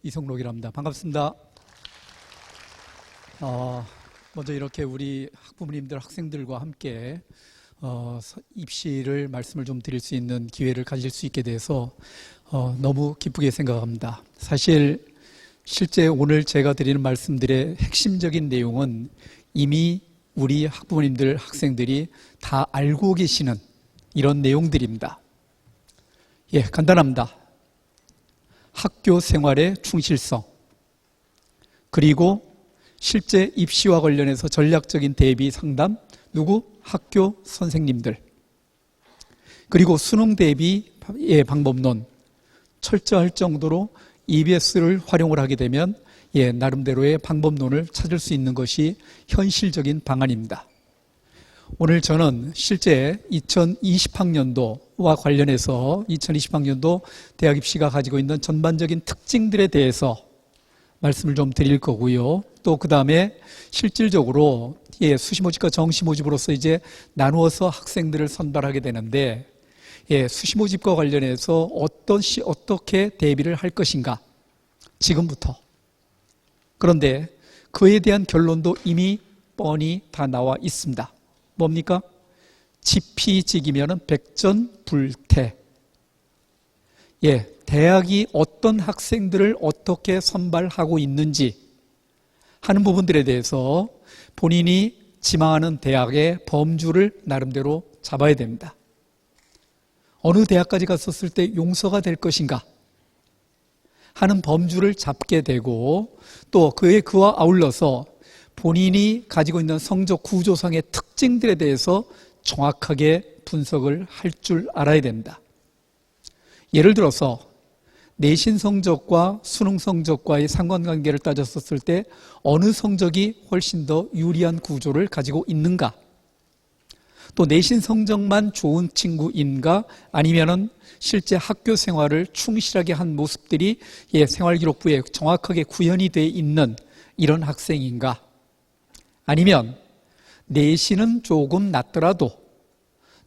이성록이랍니다. 반갑습니다. 먼저 이렇게 우리 학부모님들, 학생들과 함께 입시를 말씀을 좀 드릴 수 있는 기회를 가질 수 있게 돼서 너무 기쁘게 생각합니다. 사실 실제 오늘 제가 드리는 말씀들의 핵심적인 내용은 이미 우리 학부모님들, 학생들이 다 알고 계시는 이런 내용들입니다. 예, 간단합니다. 학교 생활의 충실성, 그리고 실제 입시와 관련해서 전략적인 대비 상담, 누구? 학교 선생님들, 그리고 수능 대비의 방법론, 철저할 정도로 EBS를 활용을 하게 되면 나름대로의 방법론을 찾을 수 있는 것이 현실적인 방안입니다. 오늘 저는 실제 2020학년도와 관련해서 2020학년도 대학 입시가 가지고 있는 전반적인 특징들에 대해서 말씀을 좀 드릴 거고요. 또 그 다음에 실질적으로 수시모집과 정시모집으로서 이제 나누어서 학생들을 선발하게 되는데 수시모집과 관련해서 어떻게 대비를 할 것인가 지금부터. 그런데 그에 대한 결론도 이미 뻔히 다 나와 있습니다. 뭡니까? 지피지기면은 백전불태. 대학이 어떤 학생들을 어떻게 선발하고 있는지 하는 부분들에 대해서 본인이 지망하는 대학의 범주를 나름대로 잡아야 됩니다. 어느 대학까지 갔었을 때 용서가 될 것인가 하는 범주를 잡게 되고, 또 그와 아울러서 본인이 가지고 있는 성적 구조상의 특징들에 대해서 정확하게 분석을 할 줄 알아야 됩니다. 예를 들어서 내신 성적과 수능 성적과의 상관관계를 따졌었을 때 어느 성적이 훨씬 더 유리한 구조를 가지고 있는가? 또 내신 성적만 좋은 친구인가? 아니면은 실제 학교 생활을 충실하게 한 모습들이 생활기록부에 정확하게 구현이 되어 있는 이런 학생인가? 아니면 내신은 조금 낮더라도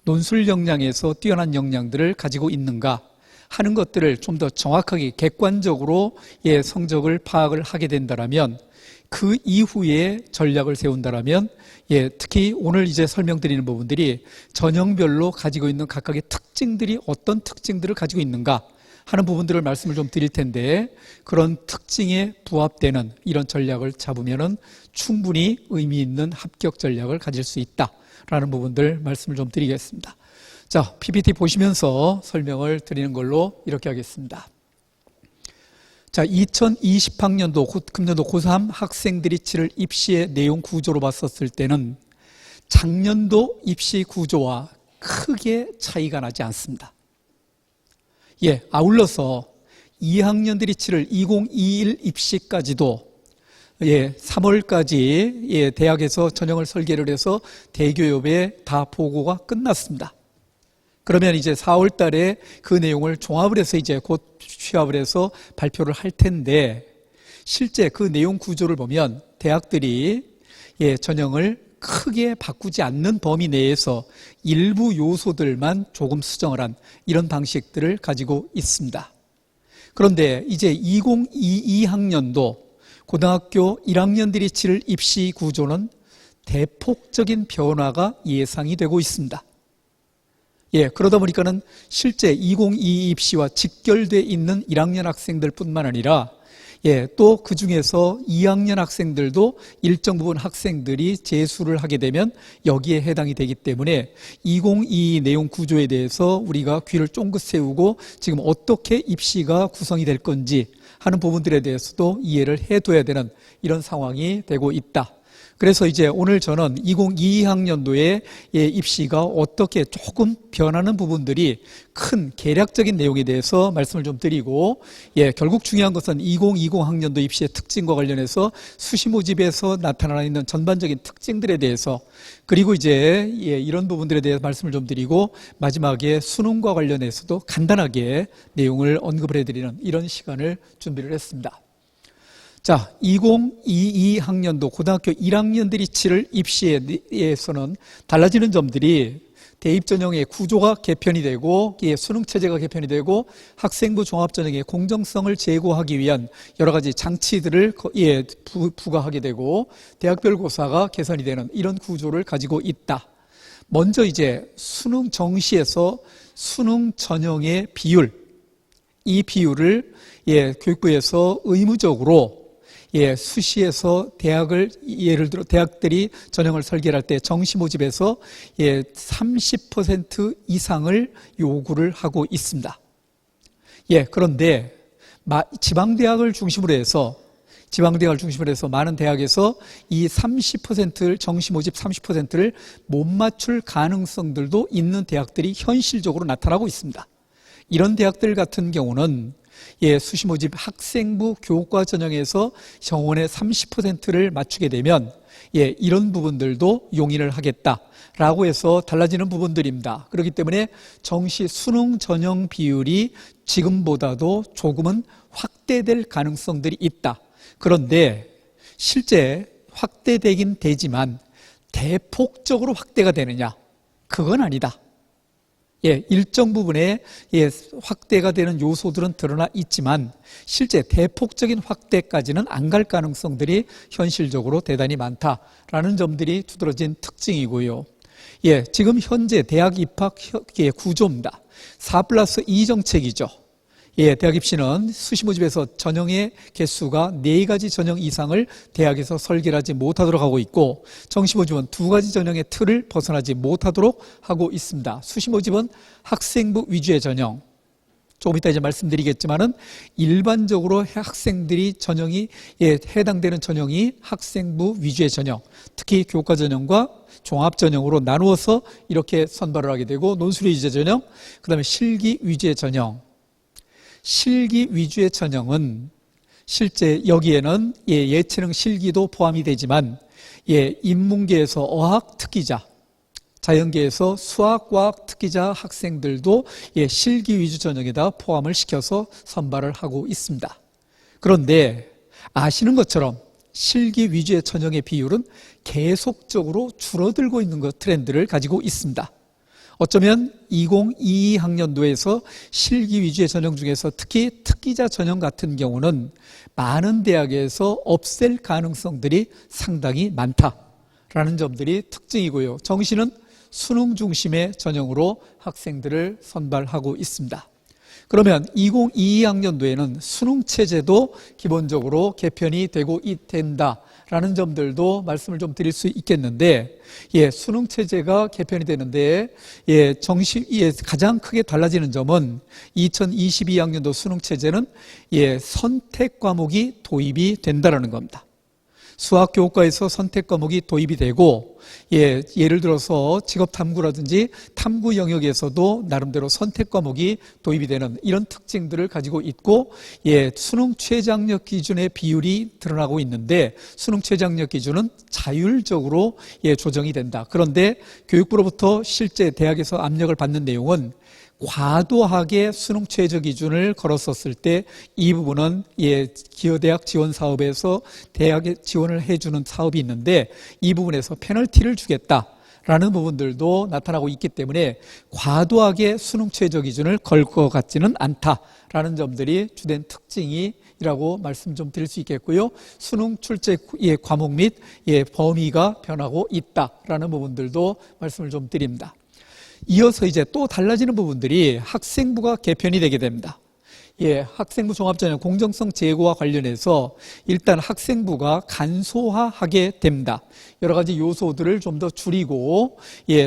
논술 역량에서 뛰어난 역량들을 가지고 있는가 하는 것들을 좀 더 정확하게 객관적으로 성적을 파악을 하게 된다면, 그 이후에 전략을 세운다면 특히 오늘 이제 설명드리는 부분들이 전형별로 가지고 있는 각각의 특징들이 어떤 특징들을 가지고 있는가 하는 부분들을 말씀을 좀 드릴 텐데, 그런 특징에 부합되는 이런 전략을 잡으면은 충분히 의미 있는 합격 전략을 가질 수 있다라는 부분들 말씀을 좀 드리겠습니다. 자, PPT 보시면서 설명을 드리는 걸로 이렇게 하겠습니다. 자, 2020학년도 금년도 고3 학생들이 치를 입시의 내용 구조로 봤었을 때는 작년도 입시 구조와 크게 차이가 나지 않습니다. 아울러서 2학년들이 치를 2021 입시까지도 3월까지 대학에서 전형을 설계를 해서 대교협에 다 보고가 끝났습니다. 그러면 이제 4월 달에 그 내용을 종합을 해서 이제 곧 취합을 해서 발표를 할 텐데, 실제 그 내용 구조를 보면 대학들이 전형을 크게 바꾸지 않는 범위 내에서 일부 요소들만 조금 수정을 한 이런 방식들을 가지고 있습니다. 그런데 이제 2022학년도 고등학교 1학년들이 치를 입시 구조는 대폭적인 변화가 예상이 되고 있습니다. 그러다 보니까는 실제 2022 입시와 직결되어 있는 1학년 학생들 뿐만 아니라 또 그 중에서 2학년 학생들도 일정 부분 학생들이 재수를 하게 되면 여기에 해당이 되기 때문에 2022 내용 구조에 대해서 우리가 귀를 쫑긋 세우고 지금 어떻게 입시가 구성이 될 건지 하는 부분들에 대해서도 이해를 해둬야 되는 이런 상황이 되고 있다. 그래서 이제 오늘 저는 2022학년도의 입시가 어떻게 조금 변하는 부분들이 큰 계략적인 내용에 대해서 말씀을 좀 드리고, 결국 중요한 것은 2020학년도 입시의 특징과 관련해서 수시모집에서 나타나 있는 전반적인 특징들에 대해서, 그리고 이제 이런 부분들에 대해서 말씀을 좀 드리고, 마지막에 수능과 관련해서도 간단하게 내용을 언급을 해드리는 이런 시간을 준비를 했습니다. 자, 2022학년도 고등학교 1학년들이 치를 입시에서는 달라지는 점들이 대입전형의 구조가 개편이 되고 수능체제가 개편이 되고 학생부 종합전형의 공정성을 제고하기 위한 여러 가지 장치들을 부과하게 되고 대학별 고사가 개선이 되는 이런 구조를 가지고 있다. 먼저 이제 수능 정시에서 수능 전형의 비율, 이 비율을 교육부에서 의무적으로 수시에서 예를 들어 대학들이 전형을 설계할 때 정시 모집에서 30% 이상을 요구를 하고 있습니다. 그런데 지방대학을 중심으로 해서 많은 대학에서 이 30%를 정시 모집 30%를 못 맞출 가능성들도 있는 대학들이 현실적으로 나타나고 있습니다. 이런 대학들 같은 경우는 수시 모집 학생부 교과 전형에서 정원의 30%를 맞추게 되면 이런 부분들도 용인을 하겠다라고 해서 달라지는 부분들입니다. 그렇기 때문에 정시 수능 전형 비율이 지금보다도 조금은 확대될 가능성들이 있다. 그런데 실제 확대되긴 되지만 대폭적으로 확대가 되느냐? 그건 아니다. 일정 부분에 확대가 되는 요소들은 드러나 있지만 실제 대폭적인 확대까지는 안 갈 가능성들이 현실적으로 대단히 많다라는 점들이 두드러진 특징이고요. 지금 현재 대학 입학 구조입니다. 4+2 정책이죠. 대학 입시는 수시 모집에서 전형의 개수가 4가지 전형 이상을 대학에서 설계를 하지 못하도록 하고 있고 정시 모집은 2가지 전형의 틀을 벗어나지 못하도록 하고 있습니다. 수시 모집은 학생부 위주의 전형, 조금 이따 이제 말씀드리겠지만은 일반적으로 학생들이 전형이 해당되는 전형이 학생부 위주의 전형, 특히 교과 전형과 종합 전형으로 나누어서 이렇게 선발을 하게 되고 논술 위주의 전형, 그다음에 실기 위주의 전형. 실기 위주의 전형은 실제 여기에는 예체능 실기도 포함이 되지만 인문계에서 어학 특기자, 자연계에서 수학과학 특기자 학생들도 실기 위주 전형에다 포함을 시켜서 선발을 하고 있습니다. 그런데 아시는 것처럼 실기 위주의 전형의 비율은 계속적으로 줄어들고 있는 트렌드를 가지고 있습니다. 어쩌면 2022학년도에서 실기 위주의 전형 중에서 특히 특기자 전형 같은 경우는 많은 대학에서 없앨 가능성들이 상당히 많다라는 점들이 특징이고요. 정시는 수능 중심의 전형으로 학생들을 선발하고 있습니다. 그러면 2022학년도에는 수능 체제도 기본적으로 개편이 되고 된다라는 점들도 말씀을 좀 드릴 수 있겠는데, 수능 체제가 개편이 되는데, 가장 크게 달라지는 점은 2022학년도 수능 체제는 선택 과목이 도입이 된다라는 겁니다. 수학 교과에서 선택 과목이 도입이 되고, 예를 들어서 직업 탐구라든지 탐구 영역에서도 나름대로 선택 과목이 도입이 되는 이런 특징들을 가지고 있고, 수능 최장력 기준의 비율이 드러나고 있는데 수능 최장력 기준은 자율적으로 조정이 된다. 그런데 교육부로부터 실제 대학에서 압력을 받는 내용은 과도하게 수능 최저 기준을 걸었었을 때 이 부분은 기여대학 지원 사업에서 대학에 지원을 해주는 사업이 있는데 이 부분에서 페널티를 주겠다라는 부분들도 나타나고 있기 때문에 과도하게 수능 최저 기준을 걸 것 같지는 않다라는 점들이 주된 특징이라고 말씀 좀 드릴 수 있겠고요. 수능 출제 과목 및 범위가 변하고 있다라는 부분들도 말씀을 좀 드립니다. 이어서 이제 또 달라지는 부분들이 학생부가 개편이 되게 됩니다. 학생부 종합전형 공정성 제고와 관련해서 일단 학생부가 간소화하게 됩니다. 여러 가지 요소들을 좀 더 줄이고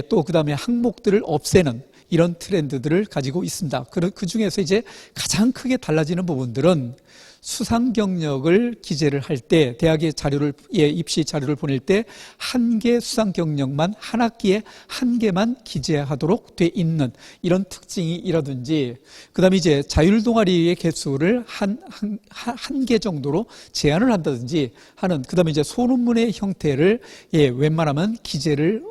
또 그다음에 항목들을 없애는 이런 트렌드들을 가지고 있습니다. 그 중에서 이제 가장 크게 달라지는 부분들은 수상 경력을 기재를 할 때 대학의 자료를 입시 자료를 보낼 때 한 개 수상 경력만 한 학기에 한 개만 기재하도록 돼 있는 이런 특징이라든지 그다음에 이제 자율 동아리의 개수를 한 개 정도로 제한을 한다든지 하는 그다음에 이제 소논문의 형태를 웬만하면 기재를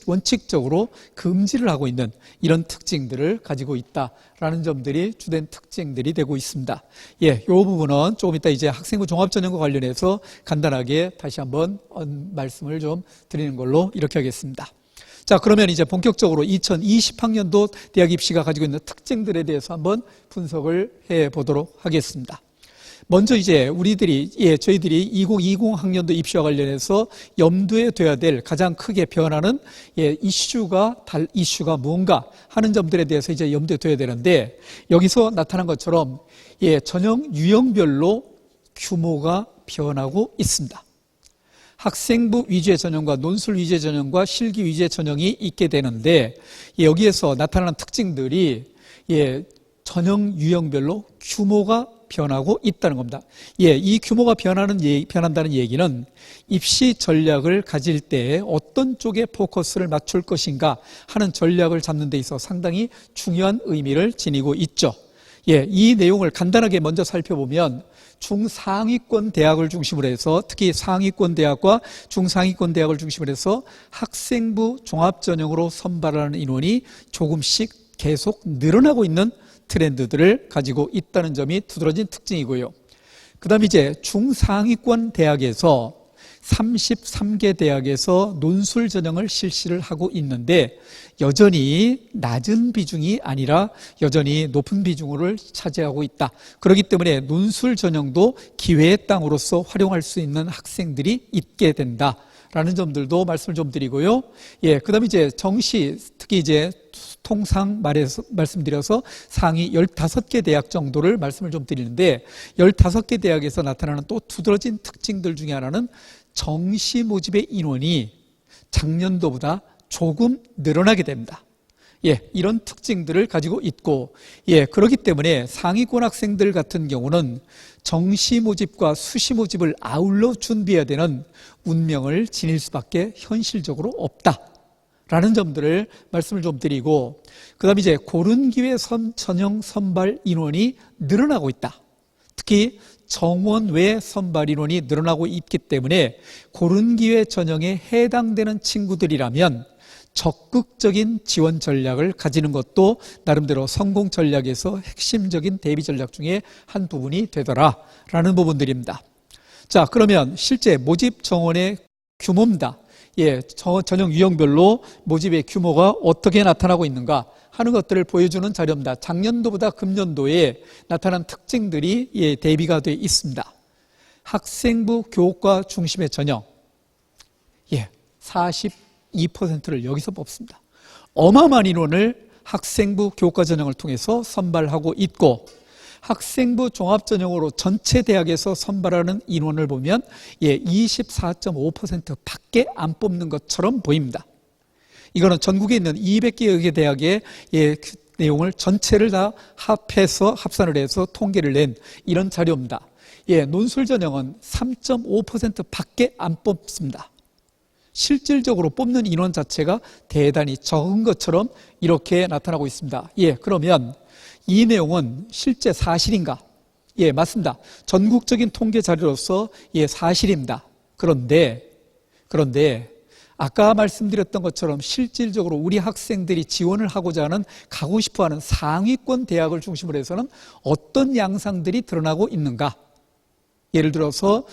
원칙적으로 금지를 하고 있는 이런 특징들을 가지고 있다라는 점들이 주된 특징들이 되고 있습니다. 이 부분은 조금 이따 이제 학생부 종합전형과 관련해서 간단하게 다시 한번 말씀을 좀 드리는 걸로 이렇게 하겠습니다. 자, 그러면 이제 본격적으로 2020학년도 대학 입시가 가지고 있는 특징들에 대해서 한번 분석을 해 보도록 하겠습니다. 먼저 이제 저희들이 2020 학년도 입시와 관련해서 염두에 둬야 될 가장 크게 변하는 이슈가 무언가 하는 점들에 대해서 이제 염두에 둬야 되는데, 여기서 나타난 것처럼 전형 유형별로 규모가 변하고 있습니다. 학생부 위주의 전형과 논술 위주의 전형과 실기 위주의 전형이 있게 되는데, 여기에서 나타나는 특징들이 전형 유형별로 규모가 변하고 있다는 겁니다. 이 규모가 변한다는 얘기는 입시 전략을 가질 때 어떤 쪽에 포커스를 맞출 것인가 하는 전략을 잡는 데 있어 상당히 중요한 의미를 지니고 있죠. 이 내용을 간단하게 먼저 살펴보면, 중상위권 대학을 중심으로 해서, 특히 상위권 대학과 중상위권 대학을 중심으로 해서 학생부 종합전형으로 선발하는 인원이 조금씩 계속 늘어나고 있는 트렌드들을 가지고 있다는 점이 두드러진 특징이고요. 그 다음에 이제 중상위권 대학에서 33개 대학에서 논술 전형을 실시를 하고 있는데, 여전히 낮은 비중이 아니라 여전히 높은 비중을 차지하고 있다. 그렇기 때문에 논술 전형도 기회의 땅으로서 활용할 수 있는 학생들이 있게 된다 라는 점들도 말씀을 좀 드리고요. 그 다음에 이제 정시, 특히 이제 통상 말씀드려서 상위 15개 대학 정도를 말씀을 좀 드리는데, 15개 대학에서 나타나는 또 두드러진 특징들 중에 하나는 정시 모집의 인원이 작년도보다 조금 늘어나게 됩니다. 이런 특징들을 가지고 있고, 그렇기 때문에 상위권 학생들 같은 경우는 정시 모집과 수시 모집을 아울러 준비해야 되는 운명을 지닐 수밖에 현실적으로 없다 라는 점들을 말씀을 좀 드리고, 그 다음에 이제 고른 기회 전형 선발 인원이 늘어나고 있다. 특히 정원 외 선발 인원이 늘어나고 있기 때문에 고른 기회 전형에 해당되는 친구들이라면 적극적인 지원 전략을 가지는 것도 나름대로 성공 전략에서 핵심적인 대비 전략 중에 한 부분이 되더라라는 부분들입니다. 자, 그러면 실제 모집 정원의 규모입니다. 전형 유형별로 모집의 규모가 어떻게 나타나고 있는가 하는 것들을 보여주는 자료입니다. 작년도보다 금년도에 나타난 특징들이 대비가 되어 있습니다. 학생부 교과 중심의 전형, 42%를 여기서 뽑습니다. 어마어마한 인원을 학생부 교과 전형을 통해서 선발하고 있고, 학생부 종합전형으로 전체 대학에서 선발하는 인원을 보면 24.5% 밖에 안 뽑는 것처럼 보입니다. 이거는 전국에 있는 200개 대학의 그 내용을 전체를 다 합산을 해서 통계를 낸 이런 자료입니다. 논술 전형은 3.5% 밖에 안 뽑습니다. 실질적으로 뽑는 인원 자체가 대단히 적은 것처럼 이렇게 나타나고 있습니다. 그러면 이 내용은 실제 사실인가? 맞습니다. 전국적인 통계 자료로서 사실입니다. 그런데 아까 말씀드렸던 것처럼 실질적으로 우리 학생들이 지원을 하고자 하는, 가고 싶어하는 상위권 대학을 중심으로 해서는 어떤 양상들이 드러나고 있는가? 예를 들어서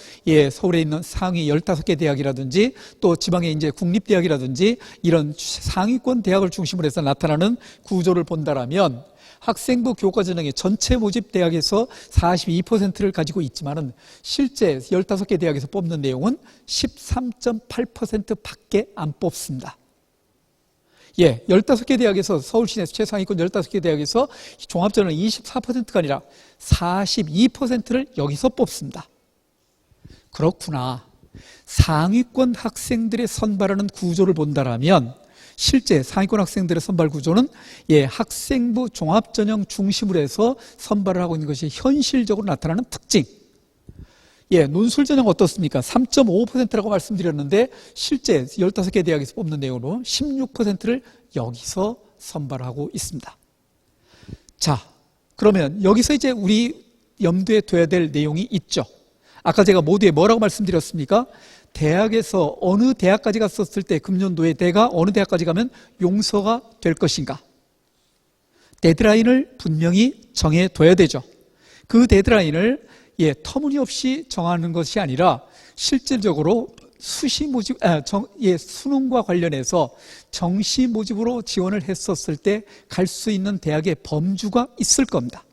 서울에 있는 상위 15개 대학이라든지 또 지방의 이제 국립대학이라든지 이런 상위권 대학을 중심으로 해서 나타나는 구조를 본다라면, 학생부 교과 전형의 전체 모집 대학에서 42%를 가지고 있지만은 실제 15개 대학에서 뽑는 내용은 13.8% 밖에 안 뽑습니다. 15개 대학에서, 서울 시내 최상위권 15개 대학에서 종합전형은 24%가 아니라 42%를 여기서 뽑습니다. 그렇구나. 상위권 학생들의 선발하는 구조를 본다라면 실제 상위권 학생들의 선발 구조는 학생부 종합전형 중심으로 해서 선발을 하고 있는 것이 현실적으로 나타나는 특징. 논술 전형 어떻습니까? 3.5%라고 말씀드렸는데 실제 15개 대학에서 뽑는 내용으로 16%를 여기서 선발하고 있습니다. 자, 그러면 여기서 이제 우리 염두에 둬야 될 내용이 있죠. 아까 제가 모두에 뭐라고 말씀드렸습니까? 대학에서 어느 대학까지 갔었을 때 금년도에 내가 어느 대학까지 가면 용서가 될 것인가? 데드라인을 분명히 정해둬야 되죠. 그 데드라인을 터무니없이 정하는 것이 아니라 실질적으로 수시 모집, 수능과 관련해서 정시 모집으로 지원을 했었을 때 갈 수 있는 대학의 범주가 있을 겁니다.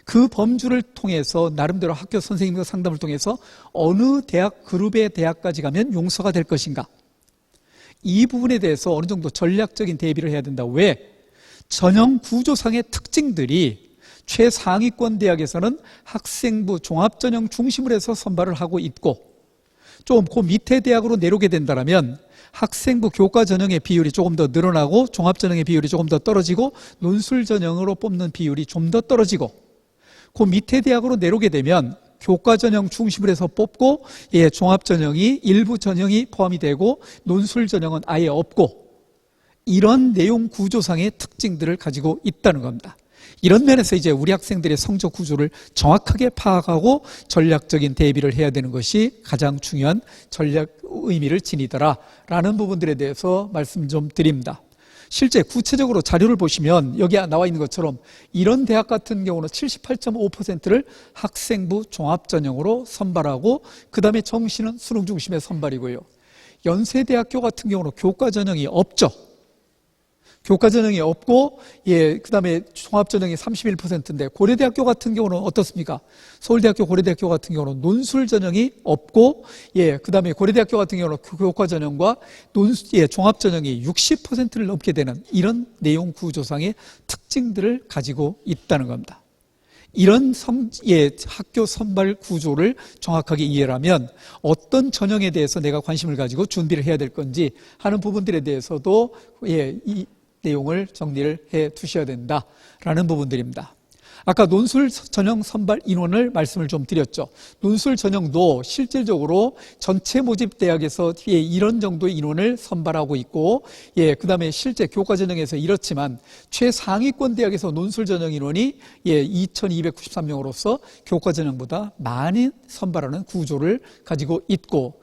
그 범주를 통해서 나름대로 학교 선생님과 상담을 통해서 어느 대학 그룹의 대학까지 가면 용서가 될 것인가, 이 부분에 대해서 어느 정도 전략적인 대비를 해야 된다. 왜? 전형 구조상의 특징들이 최상위권 대학에서는 학생부 종합전형 중심으로 해서 선발을 하고 있고, 좀 그 밑에 대학으로 내려오게 된다면 학생부 교과 전형의 비율이 조금 더 늘어나고 종합전형의 비율이 조금 더 떨어지고 논술 전형으로 뽑는 비율이 좀 더 떨어지고, 그 밑에 대학으로 내려오게 되면 교과 전형 중심으로 해서 뽑고, 종합 전형이 일부 전형이 포함이 되고 논술 전형은 아예 없고, 이런 내용 구조상의 특징들을 가지고 있다는 겁니다. 이런 면에서 이제 우리 학생들의 성적 구조를 정확하게 파악하고 전략적인 대비를 해야 되는 것이 가장 중요한 전략 의미를 지니더라라는 부분들에 대해서 말씀 좀 드립니다. 실제 구체적으로 자료를 보시면 여기 나와 있는 것처럼 이런 대학 같은 경우는 78.5%를 학생부 종합전형으로 선발하고, 그 다음에 정시는 수능 중심의 선발이고요. 연세대학교 같은 경우는 교과 전형이 없죠. 교과 전형이 없고, 그 다음에 종합 전형이 31%인데, 고려대학교 같은 경우는 어떻습니까? 서울대학교, 고려대학교 같은 경우는 논술 전형이 없고, 그 다음에 고려대학교 같은 경우는 교과 전형과 종합 전형이 60%를 넘게 되는 이런 내용 구조상의 특징들을 가지고 있다는 겁니다. 이런 학교 선발 구조를 정확하게 이해하면 어떤 전형에 대해서 내가 관심을 가지고 준비를 해야 될 건지 하는 부분들에 대해서도 이 내용을 정리를 해 두셔야 된다라는 부분들입니다. 아까 논술 전형 선발 인원을 말씀을 좀 드렸죠. 논술 전형도 실질적으로 전체 모집 대학에서 이런 정도의 인원을 선발하고 있고, 그 다음에 실제 교과 전형에서 이렇지만 최상위권 대학에서 논술 전형 인원이 2,293명으로서 교과 전형보다 많이 선발하는 구조를 가지고 있고,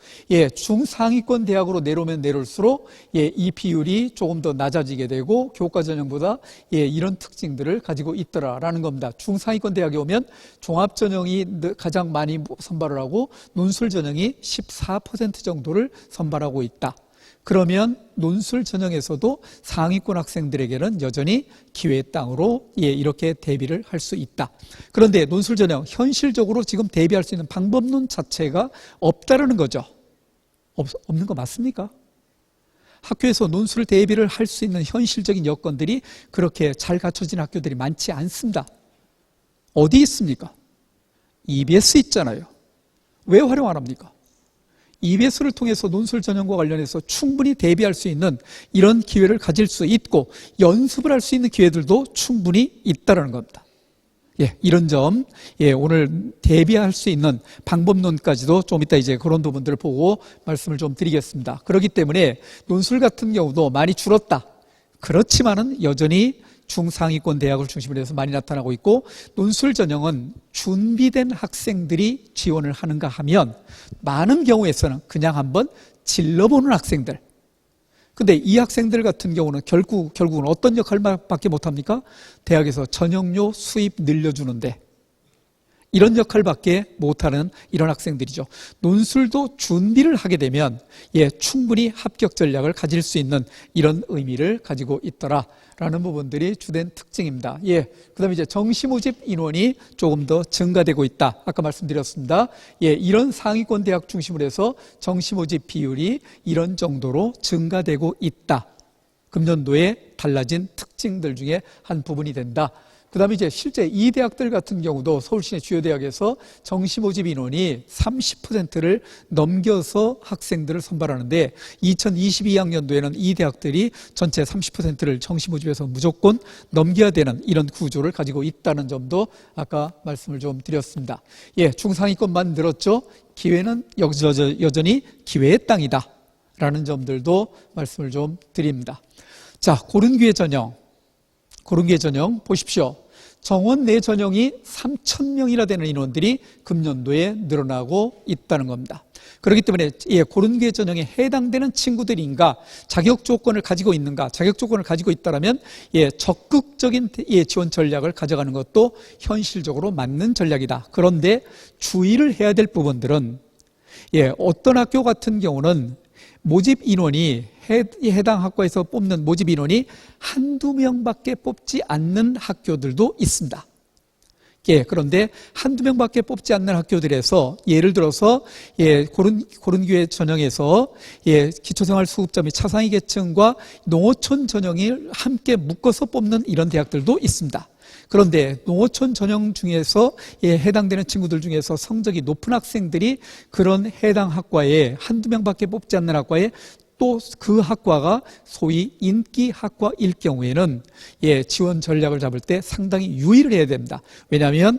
중상위권 대학으로 내려오면 내려올수록 이 비율이 조금 더 낮아지게 되고 교과 전형보다 이런 특징들을 가지고 있더라라는 겁니다. 중상위권 대학에 오면 종합전형이 가장 많이 선발을 하고 논술 전형이 14% 정도를 선발하고 있다. 그러면 논술 전형에서도 상위권 학생들에게는 여전히 기회의 땅으로 이렇게 대비를 할 수 있다. 그런데 논술 전형 현실적으로 지금 대비할 수 있는 방법론 자체가 없다라는 거죠. 없는 거 맞습니까? 학교에서 논술 대비를 할 수 있는 현실적인 여건들이 그렇게 잘 갖춰진 학교들이 많지 않습니다. 어디 있습니까? EBS 있잖아요. 왜 활용 안 합니까? EBS를 통해서 논술 전형과 관련해서 충분히 대비할 수 있는 이런 기회를 가질 수 있고, 연습을 할 수 있는 기회들도 충분히 있다는 겁니다. 이런 점, 오늘 대비할 수 있는 방법론까지도 좀 이따 이제 그런 부분들을 보고 말씀을 좀 드리겠습니다. 그렇기 때문에 논술 같은 경우도 많이 줄었다. 그렇지만은 여전히 중상위권 대학을 중심으로 해서 많이 나타나고 있고, 논술 전형은 준비된 학생들이 지원을 하는가 하면 많은 경우에서는 그냥 한번 질러보는 학생들. 근데 이 학생들 같은 경우는 결국은 어떤 역할밖에 못합니까? 대학에서 전형료 수입 늘려주는데 이런 역할밖에 못하는 이런 학생들이죠. 논술도 준비를 하게 되면 충분히 합격 전략을 가질 수 있는 이런 의미를 가지고 있더라라는 부분들이 주된 특징입니다. 그다음에 이제 정시 모집 인원이 조금 더 증가되고 있다. 아까 말씀드렸습니다. 이런 상위권 대학 중심으로 해서 정시 모집 비율이 이런 정도로 증가되고 있다. 금년도에 달라진 특징들 중에 한 부분이 된다. 그 다음에 이제 실제 이 대학들 같은 경우도 서울시내 주요 대학에서 정시 모집 인원이 30%를 넘겨서 학생들을 선발하는데 2022학년도에는 이 대학들이 전체 30%를 정시 모집에서 무조건 넘겨야 되는 이런 구조를 가지고 있다는 점도 아까 말씀을 좀 드렸습니다. 중상위권만 늘었죠. 기회는 여전히 기회의 땅이다 라는 점들도 말씀을 좀 드립니다. 자, 고른기회 전형 보십시오. 정원 내 전형이 3,000명이나 되는 인원들이 금년도에 늘어나고 있다는 겁니다. 그렇기 때문에 고른기회 전형에 해당되는 친구들인가, 자격 조건을 가지고 있는가, 자격 조건을 가지고 있다면 적극적인 지원 전략을 가져가는 것도 현실적으로 맞는 전략이다. 그런데 주의를 해야 될 부분들은 어떤 학교 같은 경우는 모집 인원이 해당 학과에서 뽑는 모집 인원이 한두 명밖에 뽑지 않는 학교들도 있습니다. 그런데 한두 명밖에 뽑지 않는 학교들에서 예를 들어서 고른교회 전형에서 기초생활수급자 및 차상위 계층과 농어촌 전형을 함께 묶어서 뽑는 이런 대학들도 있습니다. 그런데 농어촌 전형 중에서 해당되는 친구들 중에서 성적이 높은 학생들이 그런 해당 학과에 한두 명밖에 뽑지 않는 학과에 또 그 학과가 소위 인기 학과일 경우에는 지원 전략을 잡을 때 상당히 유의를 해야 됩니다. 왜냐하면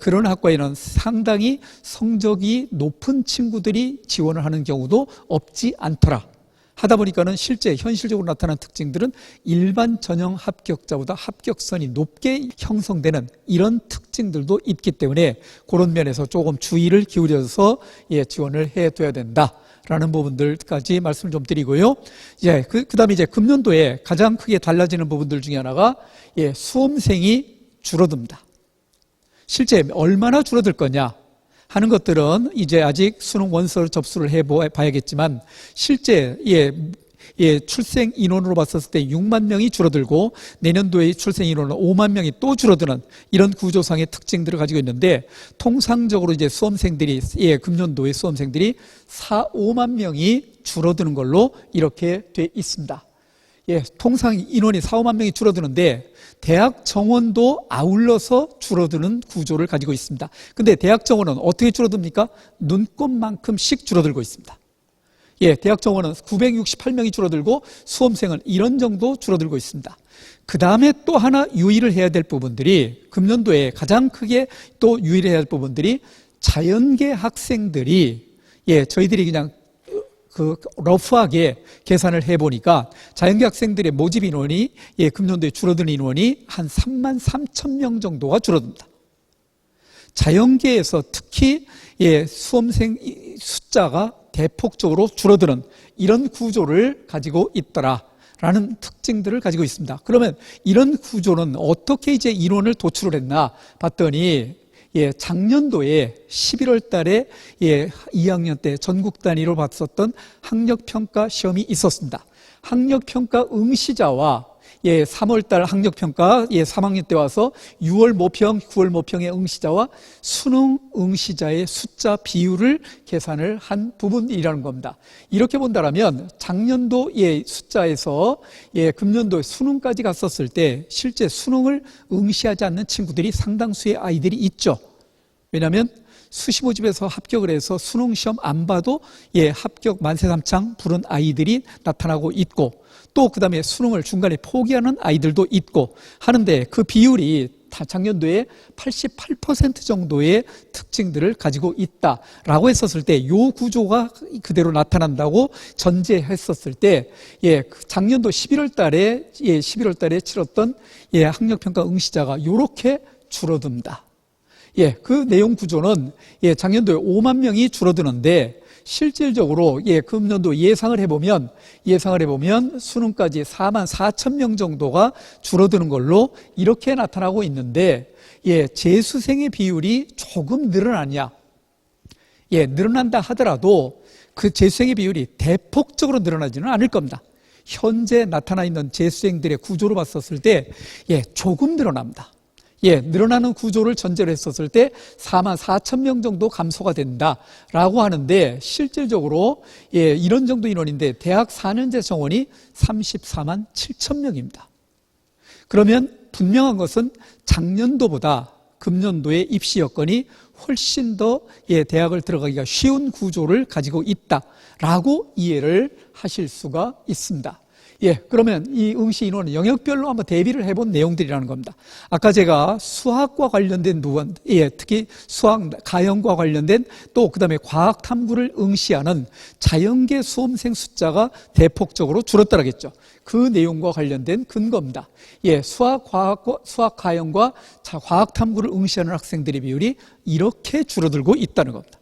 그런 학과에는 상당히 성적이 높은 친구들이 지원을 하는 경우도 없지 않더라. 하다 보니까는 실제 현실적으로 나타나는 특징들은 일반 전형 합격자보다 합격선이 높게 형성되는 이런 특징들도 있기 때문에 그런 면에서 조금 주의를 기울여서 지원을 해둬야 된다라는 부분들까지 말씀을 좀 드리고요. 그다음에 이제 금년도에 가장 크게 달라지는 부분들 중에 하나가 수험생이 줄어듭니다. 실제 얼마나 줄어들 거냐 하는 것들은 이제 아직 수능 원서 접수를 해봐야겠지만 실제 출생 인원으로 봤었을 때 6만 명이 줄어들고 내년도의 출생 인원은 5만 명이 또 줄어드는 이런 구조상의 특징들을 가지고 있는데 통상적으로 이제 수험생들이 금년도의 수험생들이 5만 명이 줄어드는 걸로 이렇게 돼 있습니다. 통상 인원이 5만 명이 줄어드는데 대학 정원도 아울러서 줄어드는 구조를 가지고 있습니다. 근데 대학 정원은 어떻게 줄어듭니까? 눈곱만큼씩 줄어들고 있습니다. 대학 정원은 968명이 줄어들고 수험생은 이런 정도 줄어들고 있습니다. 그 다음에 또 하나 유의를 해야 될 부분들이 금년도에 가장 크게 또 유의를 해야 할 부분들이 자연계 학생들이 저희들이 그냥 러프하게 계산을 해보니까 자연계 학생들의 모집 인원이 금년도에 줄어드는 인원이 한 3만 3천 명 정도가 줄어듭니다. 자연계에서 특히 수험생 숫자가 대폭적으로 줄어드는 이런 구조를 가지고 있더라라는 특징들을 가지고 있습니다. 그러면 이런 구조는 어떻게 이제 인원을 도출을 했나 봤더니 작년도에 11월 달에 2학년 때 전국 단위로 봤었던 학력평가 시험이 있었습니다. 학력평가 응시자와 3월 달 학력평가 3학년 때 와서 6월 모평, 9월 모평의 응시자와 수능 응시자의 숫자 비율을 계산을 한 부분이라는 겁니다. 이렇게 본다면 작년도 숫자에서 금년도 수능까지 갔었을 때 실제 수능을 응시하지 않는 친구들이 상당수의 아이들이 있죠. 왜냐하면 수시 모집에서 합격을 해서 수능 시험 안 봐도 합격 만세삼창 부른 아이들이 나타나고 있고 또 그 다음에 수능을 중간에 포기하는 아이들도 있고 하는데 그 비율이 작년도에 88% 정도의 특징들을 가지고 있다라고 했었을 때 이 구조가 그대로 나타난다고 전제했었을 때 작년도 11월 달에 치렀던 학력평가 응시자가 이렇게 줄어듭니다. 그 내용 구조는 작년도에 5만 명이 줄어드는데 실질적으로 금년도 예상을 해보면 수능까지 4만 4천 명 정도가 줄어드는 걸로 이렇게 나타나고 있는데 재수생의 비율이 조금 늘어나냐? 늘어난다 하더라도 그 재수생의 비율이 대폭적으로 늘어나지는 않을 겁니다. 현재 나타나 있는 재수생들의 구조로 봤었을 때 조금 늘어납니다. 늘어나는 구조를 전제로 했었을 때 4만 4천 명 정도 감소가 된다라고 하는데 실질적으로 이런 정도 인원인데 대학 4년제 정원이 34만 7천 명입니다. 그러면 분명한 것은 작년도보다 금년도의 입시 여건이 훨씬 더 대학을 들어가기가 쉬운 구조를 가지고 있다라고 이해를 하실 수가 있습니다. 그러면 이 응시 인원은 영역별로 한번 대비를 해본 내용들이라는 겁니다. 아까 제가 수학과 관련된 부분, 특히 수학, 가형과 관련된 또 그다음에 과학 탐구를 응시하는 자연계 수험생 숫자가 대폭적으로 줄었다고 했죠. 그 내용과 관련된 근거입니다. 수학, 가형과 과학 탐구를 응시하는 학생들의 비율이 이렇게 줄어들고 있다는 겁니다.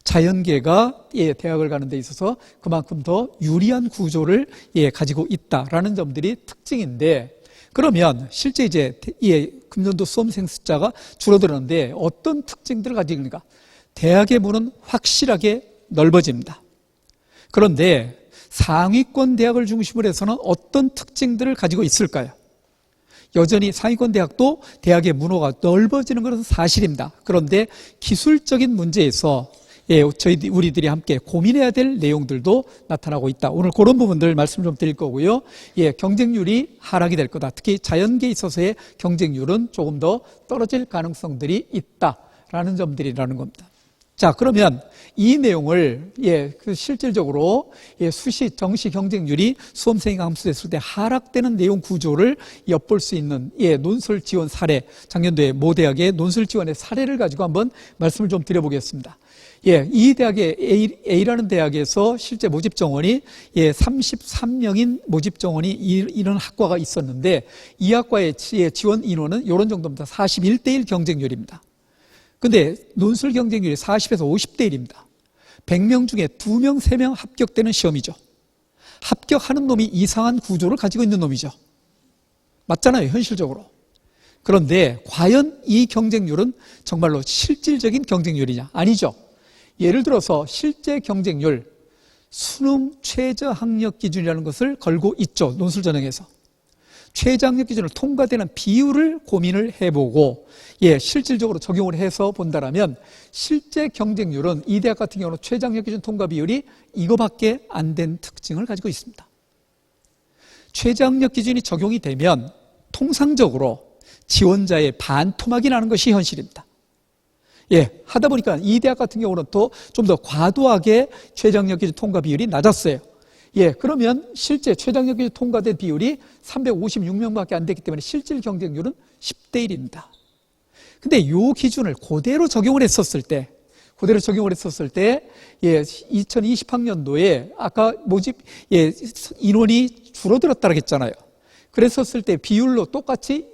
자연계가 대학을 가는 데 있어서 그만큼 더 유리한 구조를 가지고 있다라는 점들이 특징인데 그러면 실제 이제 금년도 수험생 숫자가 줄어들었는데 어떤 특징들을 가지고 있는가? 대학의 문은 확실하게 넓어집니다. 그런데 상위권 대학을 중심으로 해서는 어떤 특징들을 가지고 있을까요? 여전히 상위권 대학도 대학의 문호가 넓어지는 것은 사실입니다. 그런데 기술적인 문제에서 우리들이 함께 고민해야 될 내용들도 나타나고 있다. 오늘 그런 부분들 말씀 좀 드릴 거고요. 경쟁률이 하락이 될 거다. 특히 자연계에 있어서의 경쟁률은 조금 더 떨어질 가능성들이 있다라는 점들이라는 겁니다. 자, 그러면 이 내용을 실질적으로 수시 정시 경쟁률이 수험생이 감소됐을 때 하락되는 내용 구조를 엿볼 수 있는 논술 지원 사례, 작년도에 모 대학의 논술 지원의 사례를 가지고 한번 말씀을 좀 드려보겠습니다. 이 대학의 A라는 대학에서 실제 모집 정원이 33명인 모집 정원이 이런 학과가 있었는데 이 학과의 지원 인원은 이런 정도입니다. 41대 1 경쟁률입니다. 근데 논술 경쟁률이 40에서 50대 1입니다. 100명 중에 2명, 3명 합격되는 시험이죠. 합격하는 놈이 이상한 구조를 가지고 있는 놈이죠. 맞잖아요, 현실적으로. 그런데 과연 이 경쟁률은 정말로 실질적인 경쟁률이냐? 아니죠. 예를 들어서 실제 경쟁률, 수능 최저 학력 기준이라는 것을 걸고 있죠. 논술 전형에서. 최저 학력 기준을 통과되는 비율을 고민을 해보고 실질적으로 적용을 해서 본다라면 실제 경쟁률은 이 대학 같은 경우는 최저 학력 기준 통과 비율이 이거밖에 안 된 특징을 가지고 있습니다. 최저 학력 기준이 적용이 되면 통상적으로 지원자의 반토막이 나는 것이 현실입니다. 하다 보니까 이 대학 같은 경우는 또 좀 더 과도하게 최저 학력 기준 통과 비율이 낮았어요. 그러면 실제 최저 학력 기준 통과된 비율이 356명밖에 안 됐기 때문에 실질 경쟁률은 10대 1입니다. 근데 이 기준을 그대로 적용을 했었을 때 2020학년도에 아까 모집 인원이 줄어들었다고 했잖아요. 그랬었을 때 비율로 똑같이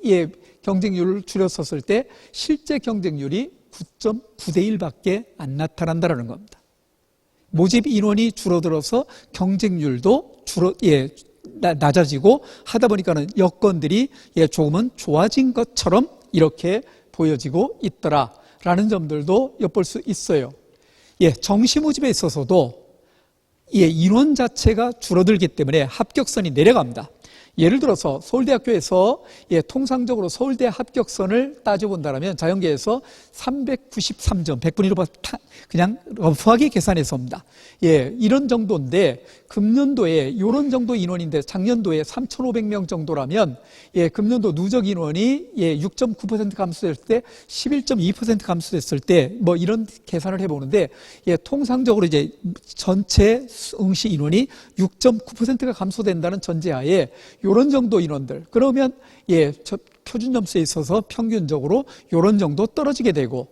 경쟁률을 줄였었을 때 실제 경쟁률이 9.9대 1밖에 안 나타난다는 겁니다. 모집 인원이 줄어들어서 경쟁률도 낮아지고 하다 보니까는 여건들이 조금은 좋아진 것처럼 이렇게 보여지고 있더라라는 점들도 엿볼 수 있어요. 정시 모집에 있어서도 인원 자체가 줄어들기 때문에 합격선이 내려갑니다. 예를 들어서 서울대학교에서 통상적으로 서울대 합격선을 따져본다면 자연계에서 393점, 100분의 1로 그냥 러프하게 계산해서 옵니다. 이런 정도인데 금년도에 이런 정도 인원인데 작년도에 3,500명 정도라면 금년도 누적 인원이 6.9% 감소됐을 때 11.2% 감소됐을 때 뭐 이런 계산을 해보는데 통상적으로 이제 전체 응시 인원이 6.9%가 감소된다는 전제하에 이런 정도 인원들 그러면 표준 점수에 있어서 평균적으로 이런 정도 떨어지게 되고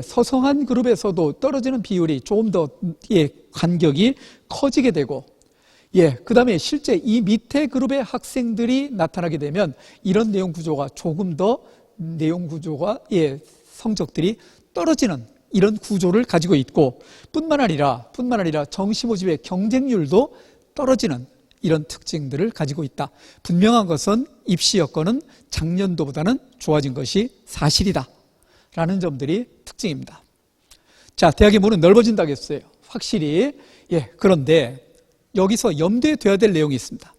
서성한 그룹에서도 떨어지는 비율이 조금 더 간격이 커지게 되고 그 다음에 실제 이 밑에 그룹의 학생들이 나타나게 되면 이런 내용 구조가 조금 더 내용 구조가 성적들이 떨어지는 이런 구조를 가지고 있고 뿐만 아니라 정시 모집의 경쟁률도 떨어지는 이런 특징들을 가지고 있다. 분명한 것은 입시 여건은 작년도보다는 좋아진 것이 사실이다 라는 점들이 특징입니다. 자, 대학의 문은 넓어진다고 했어요. 확실히. 그런데 여기서 염두에 둬야 될 내용이 있습니다.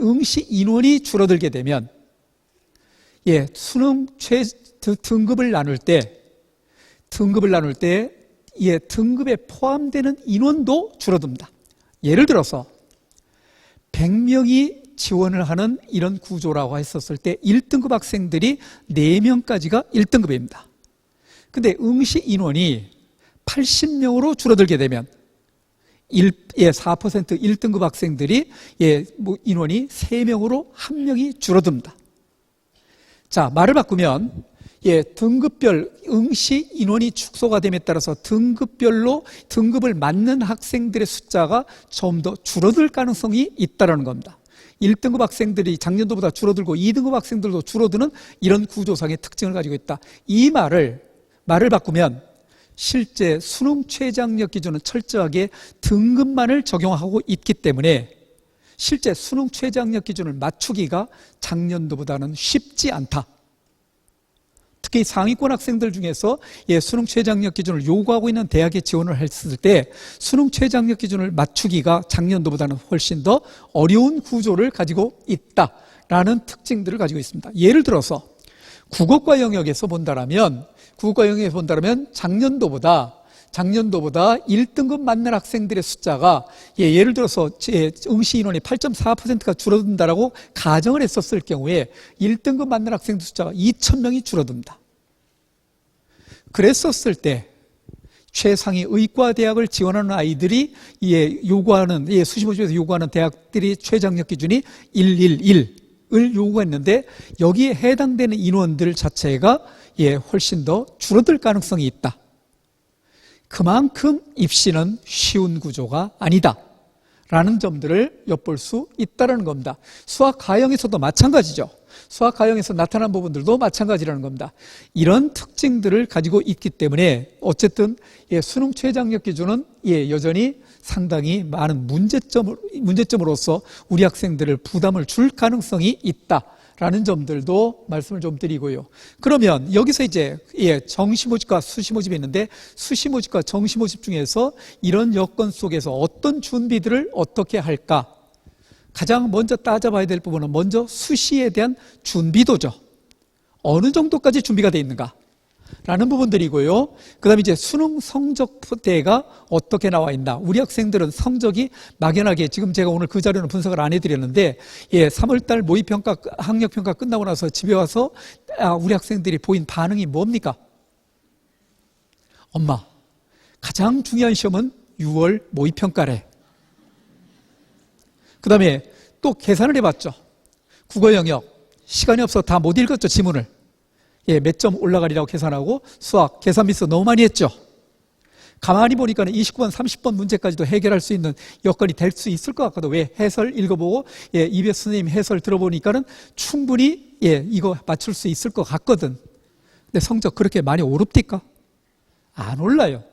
응시 인원이 줄어들게 되면 수능 등급을 나눌 때 등급에 포함되는 인원도 줄어듭니다. 예를 들어서 100명이 지원을 하는 이런 구조라고 했었을 때 1등급 학생들이 4명까지가 1등급입니다. 근데 응시 인원이 80명으로 줄어들게 되면 4% 1등급 학생들이 인원이 3명으로 1명이 줄어듭니다. 자, 말을 바꾸면 등급별 응시 인원이 축소가 됨에 따라서 등급별로 등급을 맞는 학생들의 숫자가 좀 더 줄어들 가능성이 있다는 겁니다. 1등급 학생들이 작년도보다 줄어들고 2등급 학생들도 줄어드는 이런 구조상의 특징을 가지고 있다. 이 말을 바꾸면 실제 수능 최저학력 기준은 철저하게 등급만을 적용하고 있기 때문에 실제 수능 최저학력 기준을 맞추기가 작년도보다는 쉽지 않다. 특히 상위권 학생들 중에서 수능 최저학력 기준을 요구하고 있는 대학에 지원을 했을 때 수능 최저학력 기준을 맞추기가 작년도보다는 훨씬 더 어려운 구조를 가지고 있다라는 특징들을 가지고 있습니다. 예를 들어서 국어과 영역에서 본다라면 작년도보다 1등급 맞는 학생들의 숫자가 예를 들어서 응시 인원이 8.4%가 줄어든다라고 가정을 했었을 경우에 1등급 맞는 학생들 숫자가 2,000명이 줄어듭니다. 그랬었을 때 최상위 의과대학을 지원하는 아이들이 요구하는 수시모집에서 요구하는 대학들이 최저학력 기준이 111을 요구했는데 여기에 해당되는 인원들 자체가 훨씬 더 줄어들 가능성이 있다. 그만큼 입시는 쉬운 구조가 아니다 라는 점들을 엿볼 수 있다는 겁니다. 수학 가형에서도 마찬가지죠. 수학 가형에서 나타난 부분들도 마찬가지라는 겁니다. 이런 특징들을 가지고 있기 때문에 어쨌든 수능 최저학력 기준은 여전히 상당히 많은 문제점으로서 우리 학생들을 부담을 줄 가능성이 있다 라는 점들도 말씀을 좀 드리고요. 그러면 여기서 이제 정시모집과 수시모집이 있는데 수시모집과 정시모집 중에서 이런 여건 속에서 어떤 준비들을 어떻게 할까? 가장 먼저 따져봐야 될 부분은 먼저 수시에 대한 준비도죠. 어느 정도까지 준비가 되어 있는가? 라는 부분들이고요. 그 다음에 이제 수능 성적대가 어떻게 나와 있나. 우리 학생들은 성적이 막연하게 지금 제가 오늘 그 자료는 분석을 안 해드렸는데 3월달 모의평가, 학력평가 끝나고 나서 집에 와서 우리 학생들이 보인 반응이 뭡니까? 엄마, 가장 중요한 시험은 6월 모의평가래. 그 다음에 또 계산을 해봤죠. 국어 영역 시간이 없어 다 못 읽었죠, 지문을. 몇 점 올라가리라고 계산하고 수학 계산 미스 너무 많이 했죠. 가만히 보니까는 29번 30번 문제까지도 해결할 수 있는 여건이 될 수 있을 것 같거든. 왜? 해설 읽어보고 이배수 선생님 해설 들어보니까는 충분히 이거 맞출 수 있을 것 같거든. 근데 성적 그렇게 많이 오릅니까? 안 올라요.